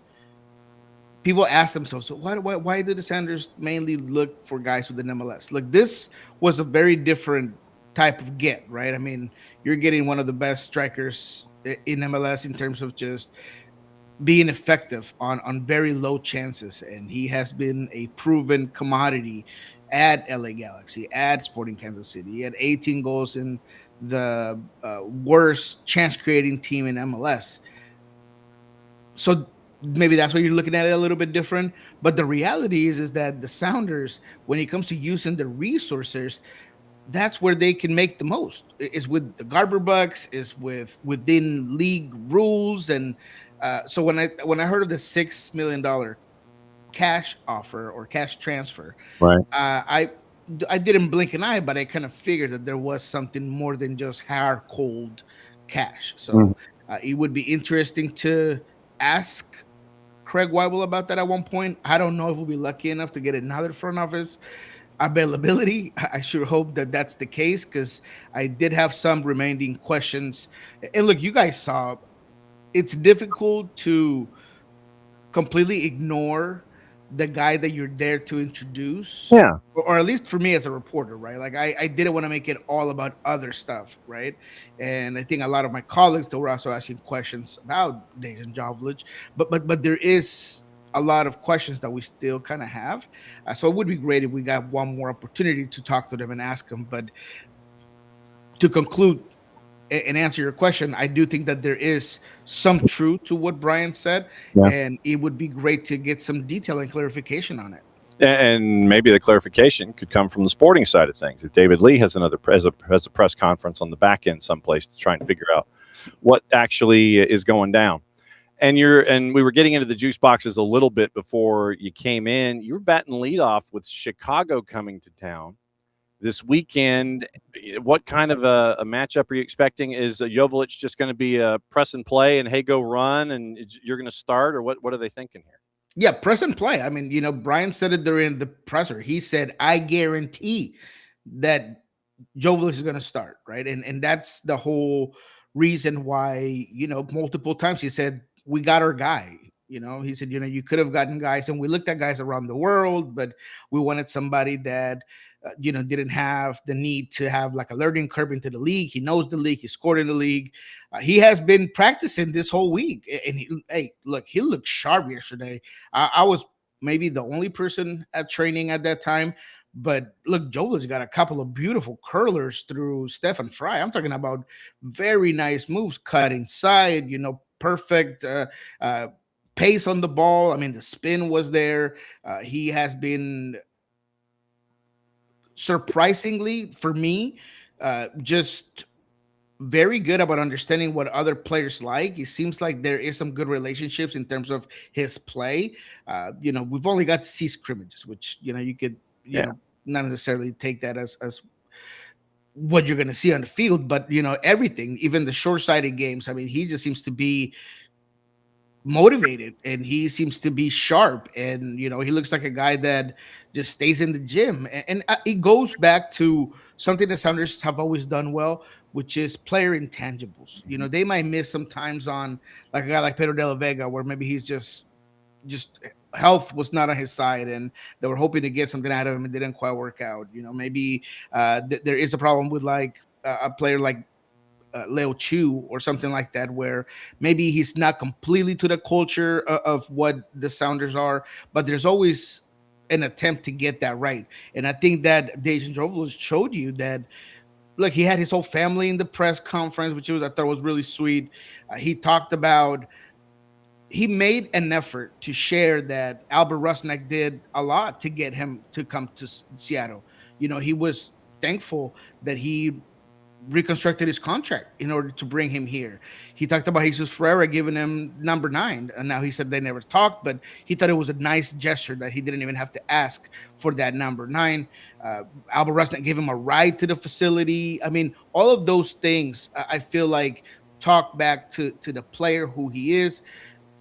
people ask themselves, so why do the Sounders mainly look for guys with an MLS? Look, this was a very different type of get, right? I mean, you're getting one of the best strikers in MLS in terms of just being effective on very low chances, and he has been a proven commodity at LA Galaxy, at Sporting Kansas City. He had 18 goals in the worst chance creating team in MLS. So maybe that's why you're looking at it a little bit different. But the reality is that the Sounders, when it comes to using the resources, that's where they can make the most. Is with the Garber Bucks, is within league rules, and so when I heard of the $6 million cash offer or cash transfer, Right. I didn't blink an eye, but I kind of figured that there was something more than just hard cold cash. So it would be interesting to ask Craig Weibel about that at one point. I don't know if we'll be lucky enough to get another front office availability. I sure hope that that's the case, because I did have some remaining questions. And look, you guys saw it's difficult to completely ignore the guy that you're there to introduce. Yeah. Or at least for me as a reporter, right? Like I didn't want to make it all about other stuff, right? And I think a lot of my colleagues that were also asking questions about Dejan Jovlich, but there is a lot of questions that we still kind of have. So it would be great if we got one more opportunity to talk to them and ask them. But to conclude and answer your question, I do think that there is some truth to what Brian said, and it would be great to get some detail and clarification on it. And maybe the clarification could come from the sporting side of things. If David Lee has a press conference on the back end someplace to try and figure out what actually is going down. And we were getting into the juice boxes a little bit before you came in. You were batting leadoff with Chicago coming to town this weekend. What kind of a matchup are you expecting? Is Jovlich just going to be a press and play and, hey, go run, and you're going to start? Or what are they thinking here? Yeah, press and play. I mean, Brian said it during the presser. He said, I guarantee that Jovlich is going to start, right? And that's the whole reason why, multiple times he said, we got our guy. He said, you could have gotten guys, and we looked at guys around the world, but we wanted somebody that didn't have the need to have like a learning curve into the league. He knows the league. He scored in the league. He has been practicing this whole week. And he looked sharp yesterday. I was maybe the only person at training at that time. But look, Jovlich got a couple of beautiful curlers through Stefan Fry. I'm talking about very nice moves, cut inside, perfect pace on the ball. I mean, the spin was there. He has been surprisingly, for me, just very good about understanding what other players like. It seems like there is some good relationships in terms of his play. We've only got to see scrimmages, which you could not necessarily take that as what you're going to see on the field, but everything, even the short-sighted games. I mean, he just seems to be motivated, and he seems to be sharp, and he looks like a guy that just stays in the gym, and it goes back to something the Sounders have always done well, which is player intangibles. They might miss sometimes on like a guy like Pedro de la Vega, where maybe he's just health was not on his side, and they were hoping to get something out of him and didn't quite work out. Maybe there is a problem with like a player like Leo Chu or something like that, where maybe he's not completely to the culture of what the Sounders are, but there's always an attempt to get that right. And I think that Dejan Jovlich showed you that. Look, he had his whole family in the press conference, which I thought was really sweet. He talked about, he made an effort to share that Albert Rusnak did a lot to get him to come to Seattle. He was thankful that he reconstructed his contract in order to bring him here. He talked about Jesus Ferreira giving him number 9, and now he said they never talked, but he thought it was a nice gesture that he didn't even have to ask for that number 9. Albert Rusnak gave him a ride to the facility. I mean, all of those things I feel like talk back to the player who he is.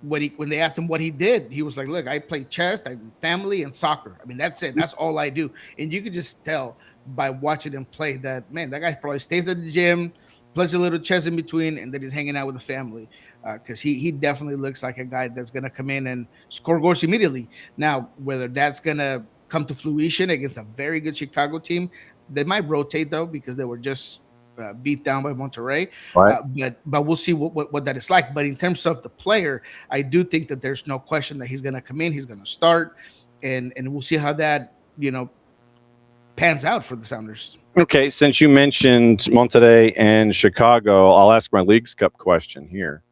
When they asked him what he did, he was like, look, I play chess, I family, and soccer. I mean, that's it. That's all I do. And you could just tell by watching him play that, man, that guy probably stays at the gym, plays a little chess in between, and then he's hanging out with the family. Because he definitely looks like a guy that's going to come in and score goals immediately. Now, whether that's going to come to fruition against a very good Chicago team, They might rotate though because they were just beat down by Monterrey. Right. But we'll see what that is like. But in terms of the player, I do think that there's no question that he's going to come in, he's going to start, and we'll see how that pans out for the Sounders. Okay, since you mentioned Monterrey and Chicago, I'll ask my Leagues Cup question here.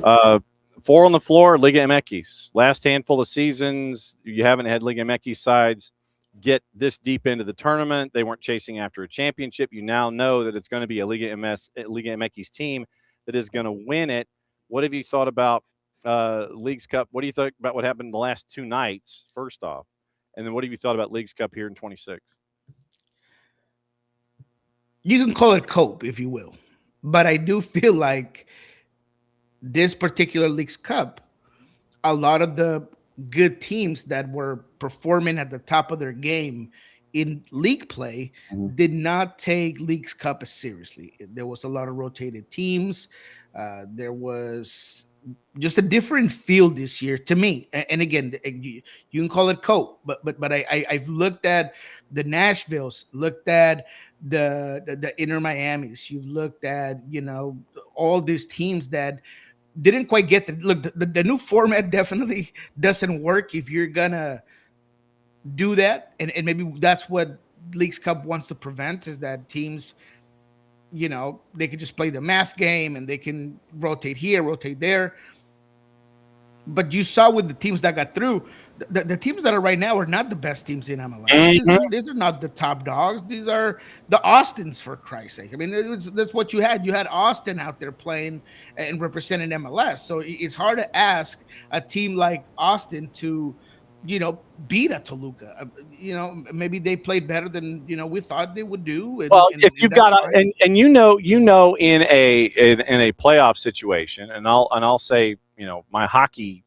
4 on the floor, Liga MX. Last handful of seasons, you haven't had Liga MX sides get this deep into the tournament. They weren't chasing after a championship. You now know that it's going to be a Liga MX team that is going to win it. What have you thought about Leagues Cup? What do you think about what happened in the last 2 nights, first off? And then what have you thought about Leagues Cup here in 26? You can call it cope, if you will. But I do feel like this particular Leagues Cup, a lot of the good teams that were performing at the top of their game in league play did not take Leagues Cup as seriously. There was a lot of rotated teams. There was just a different feel this year to me. And again, you can call it cope, but I've looked at the Nashvilles, looked at the Inter Miamis. You've looked at all these teams that didn't quite get the new format definitely doesn't work if you're gonna do that, and maybe that's what Leagues Cup wants to prevent, is that teams they could just play the math game and they can rotate here, rotate there. But you saw with the teams that got through, the teams that are right now are not the best teams in MLS. These are not the top dogs. These are the Austins, for Christ's sake. I mean, that's what you had. You had Austin out there playing and representing MLS. So it's hard to ask a team like Austin to, beat a Toluca. Maybe they played better than we thought they would do. If you've got in a playoff situation, and I'll say, my hockey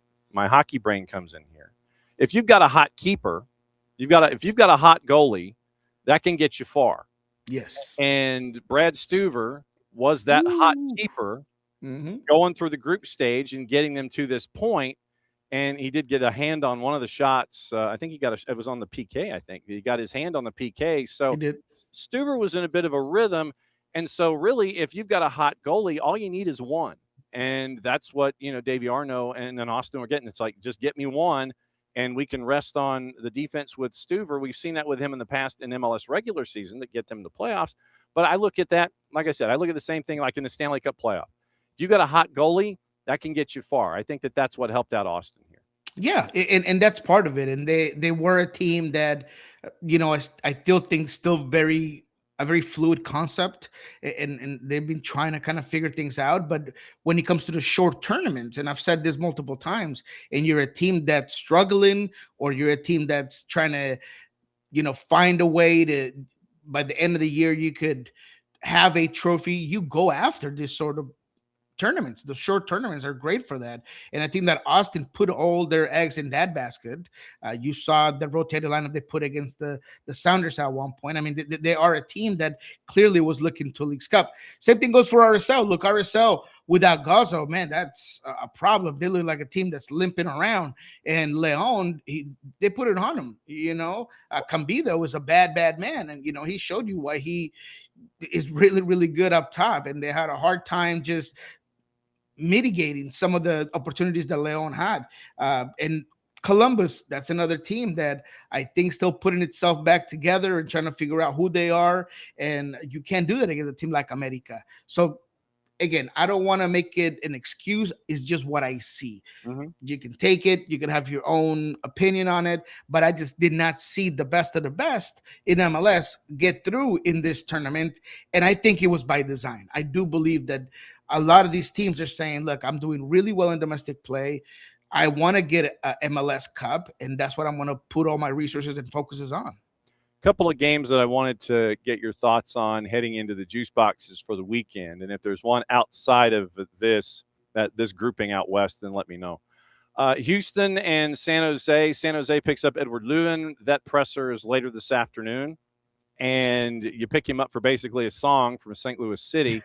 brain comes in here. If you've got a hot keeper, if you've got a hot goalie, that can get you far. Yes. And Brad Stuver was that hot keeper going through the group stage and getting them to this point. And he did get a hand on one of the shots. I think it was on the PK. I think he got his hand on the PK. So Stuver was in a bit of a rhythm. And so really, if you've got a hot goalie, all you need is one. And that's what, Davey Arno and Austin were getting. It's like, just get me one, and we can rest on the defense with Stuver. We've seen that with him in the past in MLS regular season that get them to playoffs. But I look at that, like I said, I look at the same thing like in the Stanley Cup playoff. If you got a hot goalie, that can get you far. I think that's what helped out Austin here. Yeah, and that's part of it. And they were a team that, I still think a very fluid concept, and they've been trying to kind of figure things out. But when it comes to the short tournaments, and I've said this multiple times, and you're a team that's struggling, or you're a team that's trying to, find a way to, by the end of the year, you could have a trophy, you go after this sort of tournaments. The short tournaments are great for that. And I think that Austin put all their eggs in that basket. You saw the rotated lineup they put against the Sounders at one point. I mean, they are a team that clearly was looking to Leagues Cup. Same thing goes for RSL. Look, RSL without Gazzo, man, that's a problem. They look like a team that's limping around. And Leon, they put it on him. Cambido was a bad man. And, he showed you why he is really, really good up top. And they had a hard time just mitigating some of the opportunities that Leon had. And Columbus, that's another team that I think still putting itself back together and trying to figure out who they are. And you can't do that against a team like America. So again, I don't want to make it an excuse. It's just what I see. You can take it. You can have your own opinion on it. But I just did not see the best of the best in MLS get through in this tournament. And I think it was by design. I do believe that a lot of these teams are saying, look, I'm doing really well in domestic play. I want to get a MLS Cup, and that's what I'm going to put all my resources and focuses on. Couple of games that I wanted to get your thoughts on heading into the juice boxes for the weekend. And if there's one outside of this grouping out west, then let me know. Houston and San Jose. San Jose picks up Edward Lewin. That presser is later this afternoon. And you pick him up for basically a song from St. Louis City.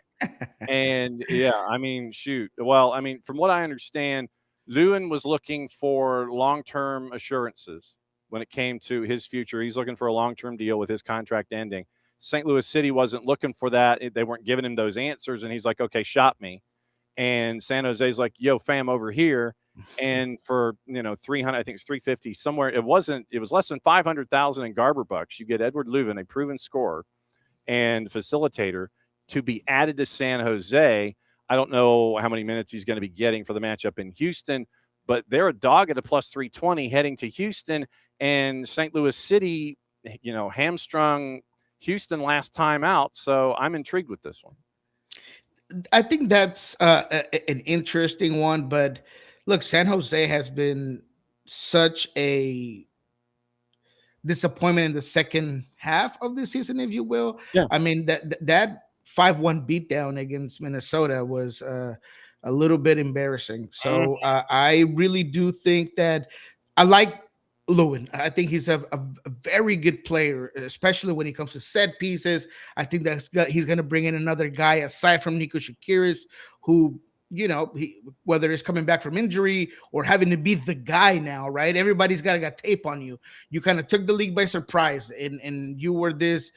And, yeah, I mean, shoot. Well, I mean, from what I understand, Lewin was looking for long-term assurances when it came to his future. He's looking for a long-term deal with his contract ending. St. Louis City wasn't looking for that. They weren't giving him those answers. And he's like, okay, shop me. And San Jose's like, yo, fam, over here. And for, 300, I think it's 350 somewhere. It was less than 500,000 in Garber bucks. You get Edward Leuven, a proven scorer and facilitator, to be added to San Jose. I don't know how many minutes he's going to be getting for the matchup in Houston, but they're a dog at a plus 320 heading to Houston. And St. Louis City, hamstrung Houston last time out. So I'm intrigued with this one. I think that's an interesting one. But look, San Jose has been such a disappointment in the second half of the season, if you will. Yeah. I mean, that 5-1 beatdown against Minnesota was a little bit embarrassing. So I really do think that I like Lewin. I think he's a very good player, especially when it comes to set pieces. I think he's going to bring in another guy aside from Niko Shakiris, who, whether it's coming back from injury or having to be the guy now, right? Everybody's got tape on you. You kind of took the league by surprise, and you were this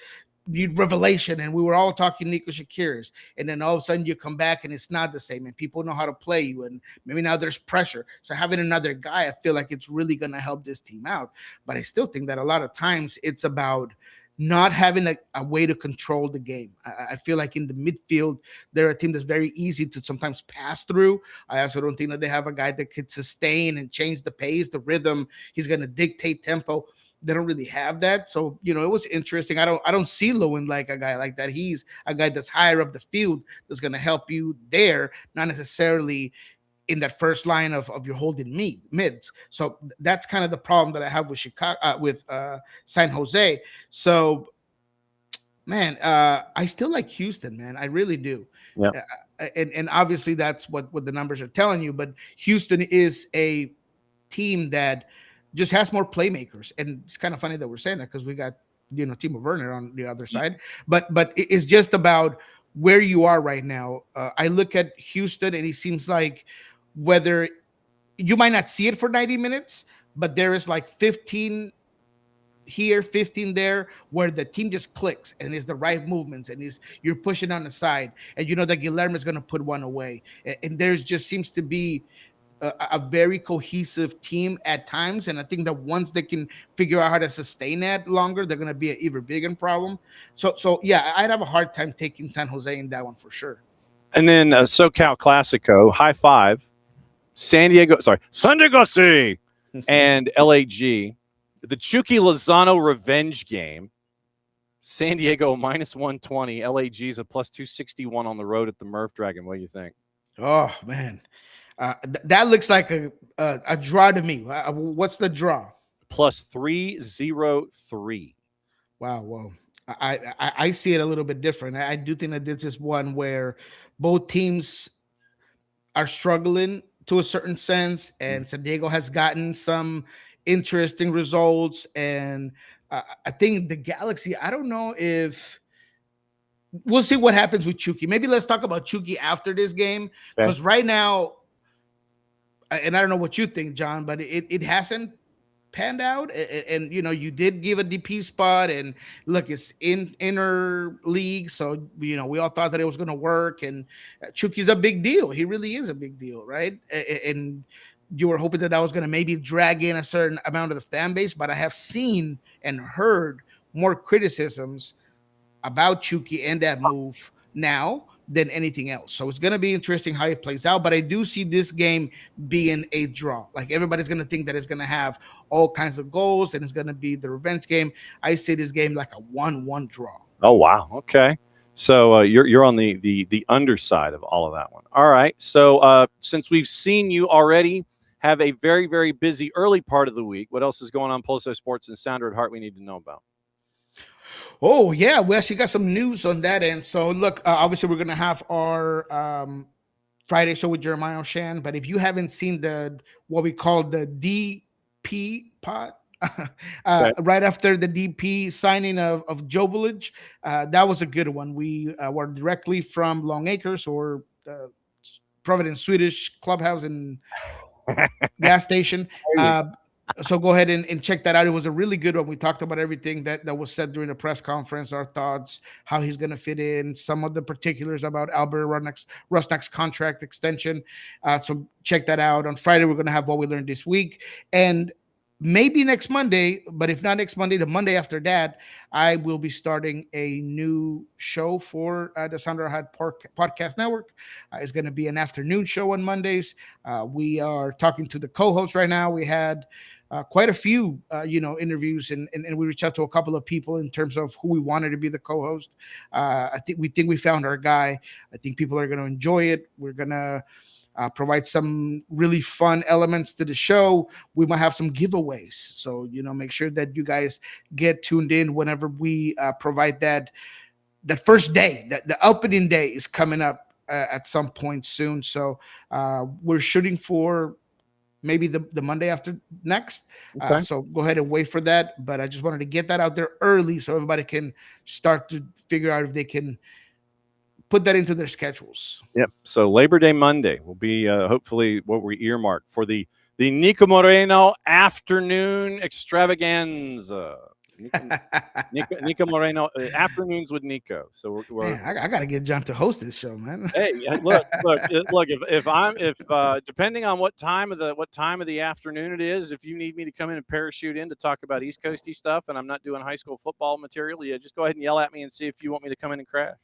revelation, and we were all talking Niko Shakiris, and then all of a sudden you come back and it's not the same, and people know how to play you, and maybe now there's pressure. So having another guy, I feel like it's really going to help this team out. But I still think that a lot of times it's about not having a way to control the game. I feel like in the midfield, they're a team that's very easy to sometimes pass through. I also don't think that they have a guy that could sustain and change the pace, the rhythm. He's going to dictate tempo. They don't really have that. So, it was interesting. I don't see Lewin like a guy like that. He's a guy that's higher up the field that's going to help you there, not necessarily in that first line of your holding mids. So that's kind of the problem that I have with San Jose. So, man, I still like Houston, man. I really do. Yeah. And obviously that's what the numbers are telling you. But Houston is a team that just has more playmakers. And it's kind of funny that we're saying that because we got, Timo Werner on the other side. But it's just about where you are right now. I look at Houston and it seems like whether you might not see it for 90 minutes, but there is like 15 here, 15 there, where the team just clicks and it's the right movements and you're pushing on the side. And you know that Guillermo is going to put one away. And there's just seems to be a very cohesive team at times, and I think that once they can figure out how to sustain that longer, they're going to be an even bigger problem. So yeah, I'd have a hard time taking San Jose in that one for sure. And then SoCal Classico, high five, San Diego City and LAG. The Chucky Lozano revenge game. San Diego minus 120, LAG's a plus 261 on the road at the Murph Dragon. What do you think? Oh man. That looks like a draw to me. What's the draw? Plus 303. Wow. Well, I see it a little bit different. I do think that this is one where both teams are struggling to a certain sense, and San Diego has gotten some interesting results. And I think the Galaxy, I don't know if we'll see what happens with Chucky. Maybe let's talk about Chucky after this game, because right now, and I don't know what you think, John, but it hasn't panned out. And you did give a DP spot, and look, it's in inner league, so we all thought that it was going to work. And Chucky's a big deal. He really is a big deal, right? And you were hoping that was going to maybe drag in a certain amount of the fan base, but I have seen and heard more criticisms about Chucky and that move now than anything else. So it's going to be interesting how it plays out, but I do see this game being a draw. Like, everybody's going to think that it's going to have all kinds of goals and it's going to be the revenge game. I see this game like a 1-1 draw. Oh, wow. Okay. So you're on the underside of all of that one. All right. So since we've seen you already have a very, very busy early part of the week, what else is going on Pulso Sports and Sounder at Heart we need to know about? Oh, yeah. We actually got some news on that end. So, look, obviously, we're going to have our Friday show with Jeremiah O'Shan. But if you haven't seen what we call the DP pod, right after the DP signing of Joe Village, that was a good one. We were directly from Long Acres, or Providence Swedish Clubhouse and gas station. So go ahead and check that out. It was a really good one. We talked about everything that was said during the press conference, our thoughts, how he's going to fit in, some of the particulars about Albert Rusnak's contract extension. So check that out. On Friday, we're going to have what we learned this week. And maybe next Monday, but if not next Monday, the Monday after that, I will be starting a new show for the Sandra Hyde Podcast Network. It's going to be an afternoon show on Mondays. We are talking to the co-host right now. We had quite a few, interviews, and we reached out to a couple of people in terms of who we wanted to be the co-host. I think we found our guy. I think people are going to enjoy it. We're going to provide some really fun elements to the show. We might have some giveaways. So, make sure that you guys get tuned in whenever we provide that first day. That the opening day is coming up at some point soon. So we're shooting for maybe the Monday after next. Okay. So go ahead and wait for that. But I just wanted to get that out there early so everybody can start to figure out if they can put that into their schedules. Yep. So Labor Day Monday will be hopefully what we earmarked for the Niko Moreno afternoon extravaganza. Niko Moreno afternoons with Niko. So man, I got to get John to host this show, man. Hey, look. If depending on what time of the afternoon it is, if you need me to come in and parachute in to talk about East Coasty stuff, and I'm not doing high school football material, just go ahead and yell at me and see if you want me to come in and crash.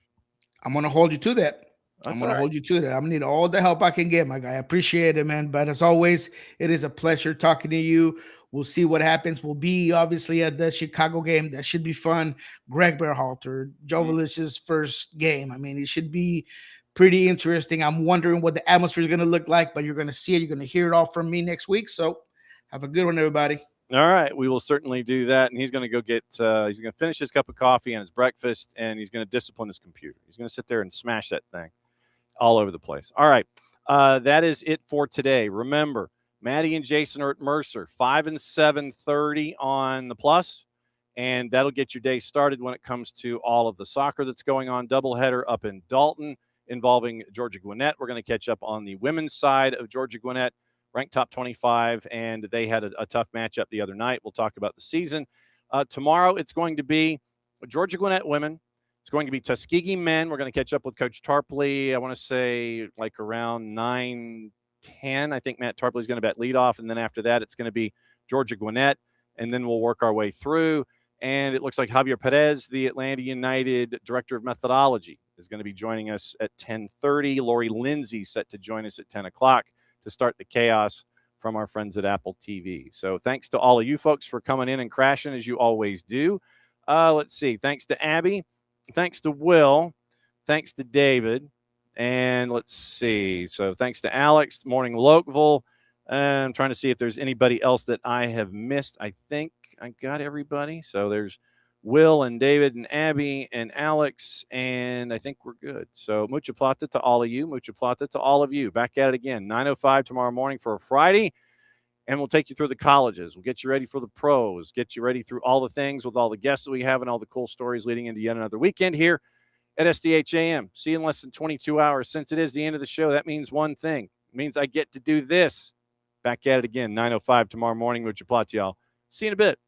I'm going to hold you to that. I'm going to hold you to that. I'm going to need all the help I can get, my guy. I appreciate it, man. But as always, it is a pleasure talking to you. We'll see what happens. We'll be obviously at the Chicago game. That should be fun. Greg Berhalter, Jovalich's first game. I mean, it should be pretty interesting. I'm wondering what the atmosphere is going to look like, but you're going to see it. You're going to hear it all from me next week. So have a good one, everybody. All right, we will certainly do that. And he's going to go get he's going to finish his cup of coffee and his breakfast, and he's going to discipline his computer. He's going to sit there and smash that thing all over the place. All right, that is it for today. Remember, Maddie and Jason are at Mercer, 5 and 7:30 on the plus, and that'll get your day started when it comes to all of the soccer that's going on. Doubleheader up in Dalton involving Georgia Gwinnett. We're going to catch up on the women's side of Georgia Gwinnett, ranked top 25, and they had a tough matchup the other night. We'll talk about the season. Tomorrow, it's going to be Georgia Gwinnett women. It's going to be Tuskegee men. We're going to catch up with Coach Tarpley, I want to say like around 9:10. I think Matt Tarpley is going to bet leadoff, and then after that, it's going to be Georgia Gwinnett, and then we'll work our way through. And it looks like Javier Perez, the Atlanta United Director of Methodology, is going to be joining us at 10:30. Lori Lindsay set to join us at 10 o'clock. To start the chaos from our friends at Apple TV. So thanks to all of you folks for coming in and crashing as you always do. Let's see. Thanks to Abby. Thanks to Will. Thanks to David. And let's see. So thanks to Alex, Morning Lokeville. I'm trying to see if there's anybody else that I have missed. I think I got everybody. So there's Will and David and Abby and Alex, and I think we're good. So mucha plata to all of you. Mucha plata to all of you. Back at it again, 9:05 tomorrow morning for a Friday, and we'll take you through the colleges. We'll get you ready for the pros, get you ready through all the things with all the guests that we have and all the cool stories leading into yet another weekend here at SDH AM. See you in less than 22 hours. Since it is the end of the show, that means one thing. It means I get to do this. Back at it again, 9:05 tomorrow morning. Mucha plata, y'all. See you in a bit.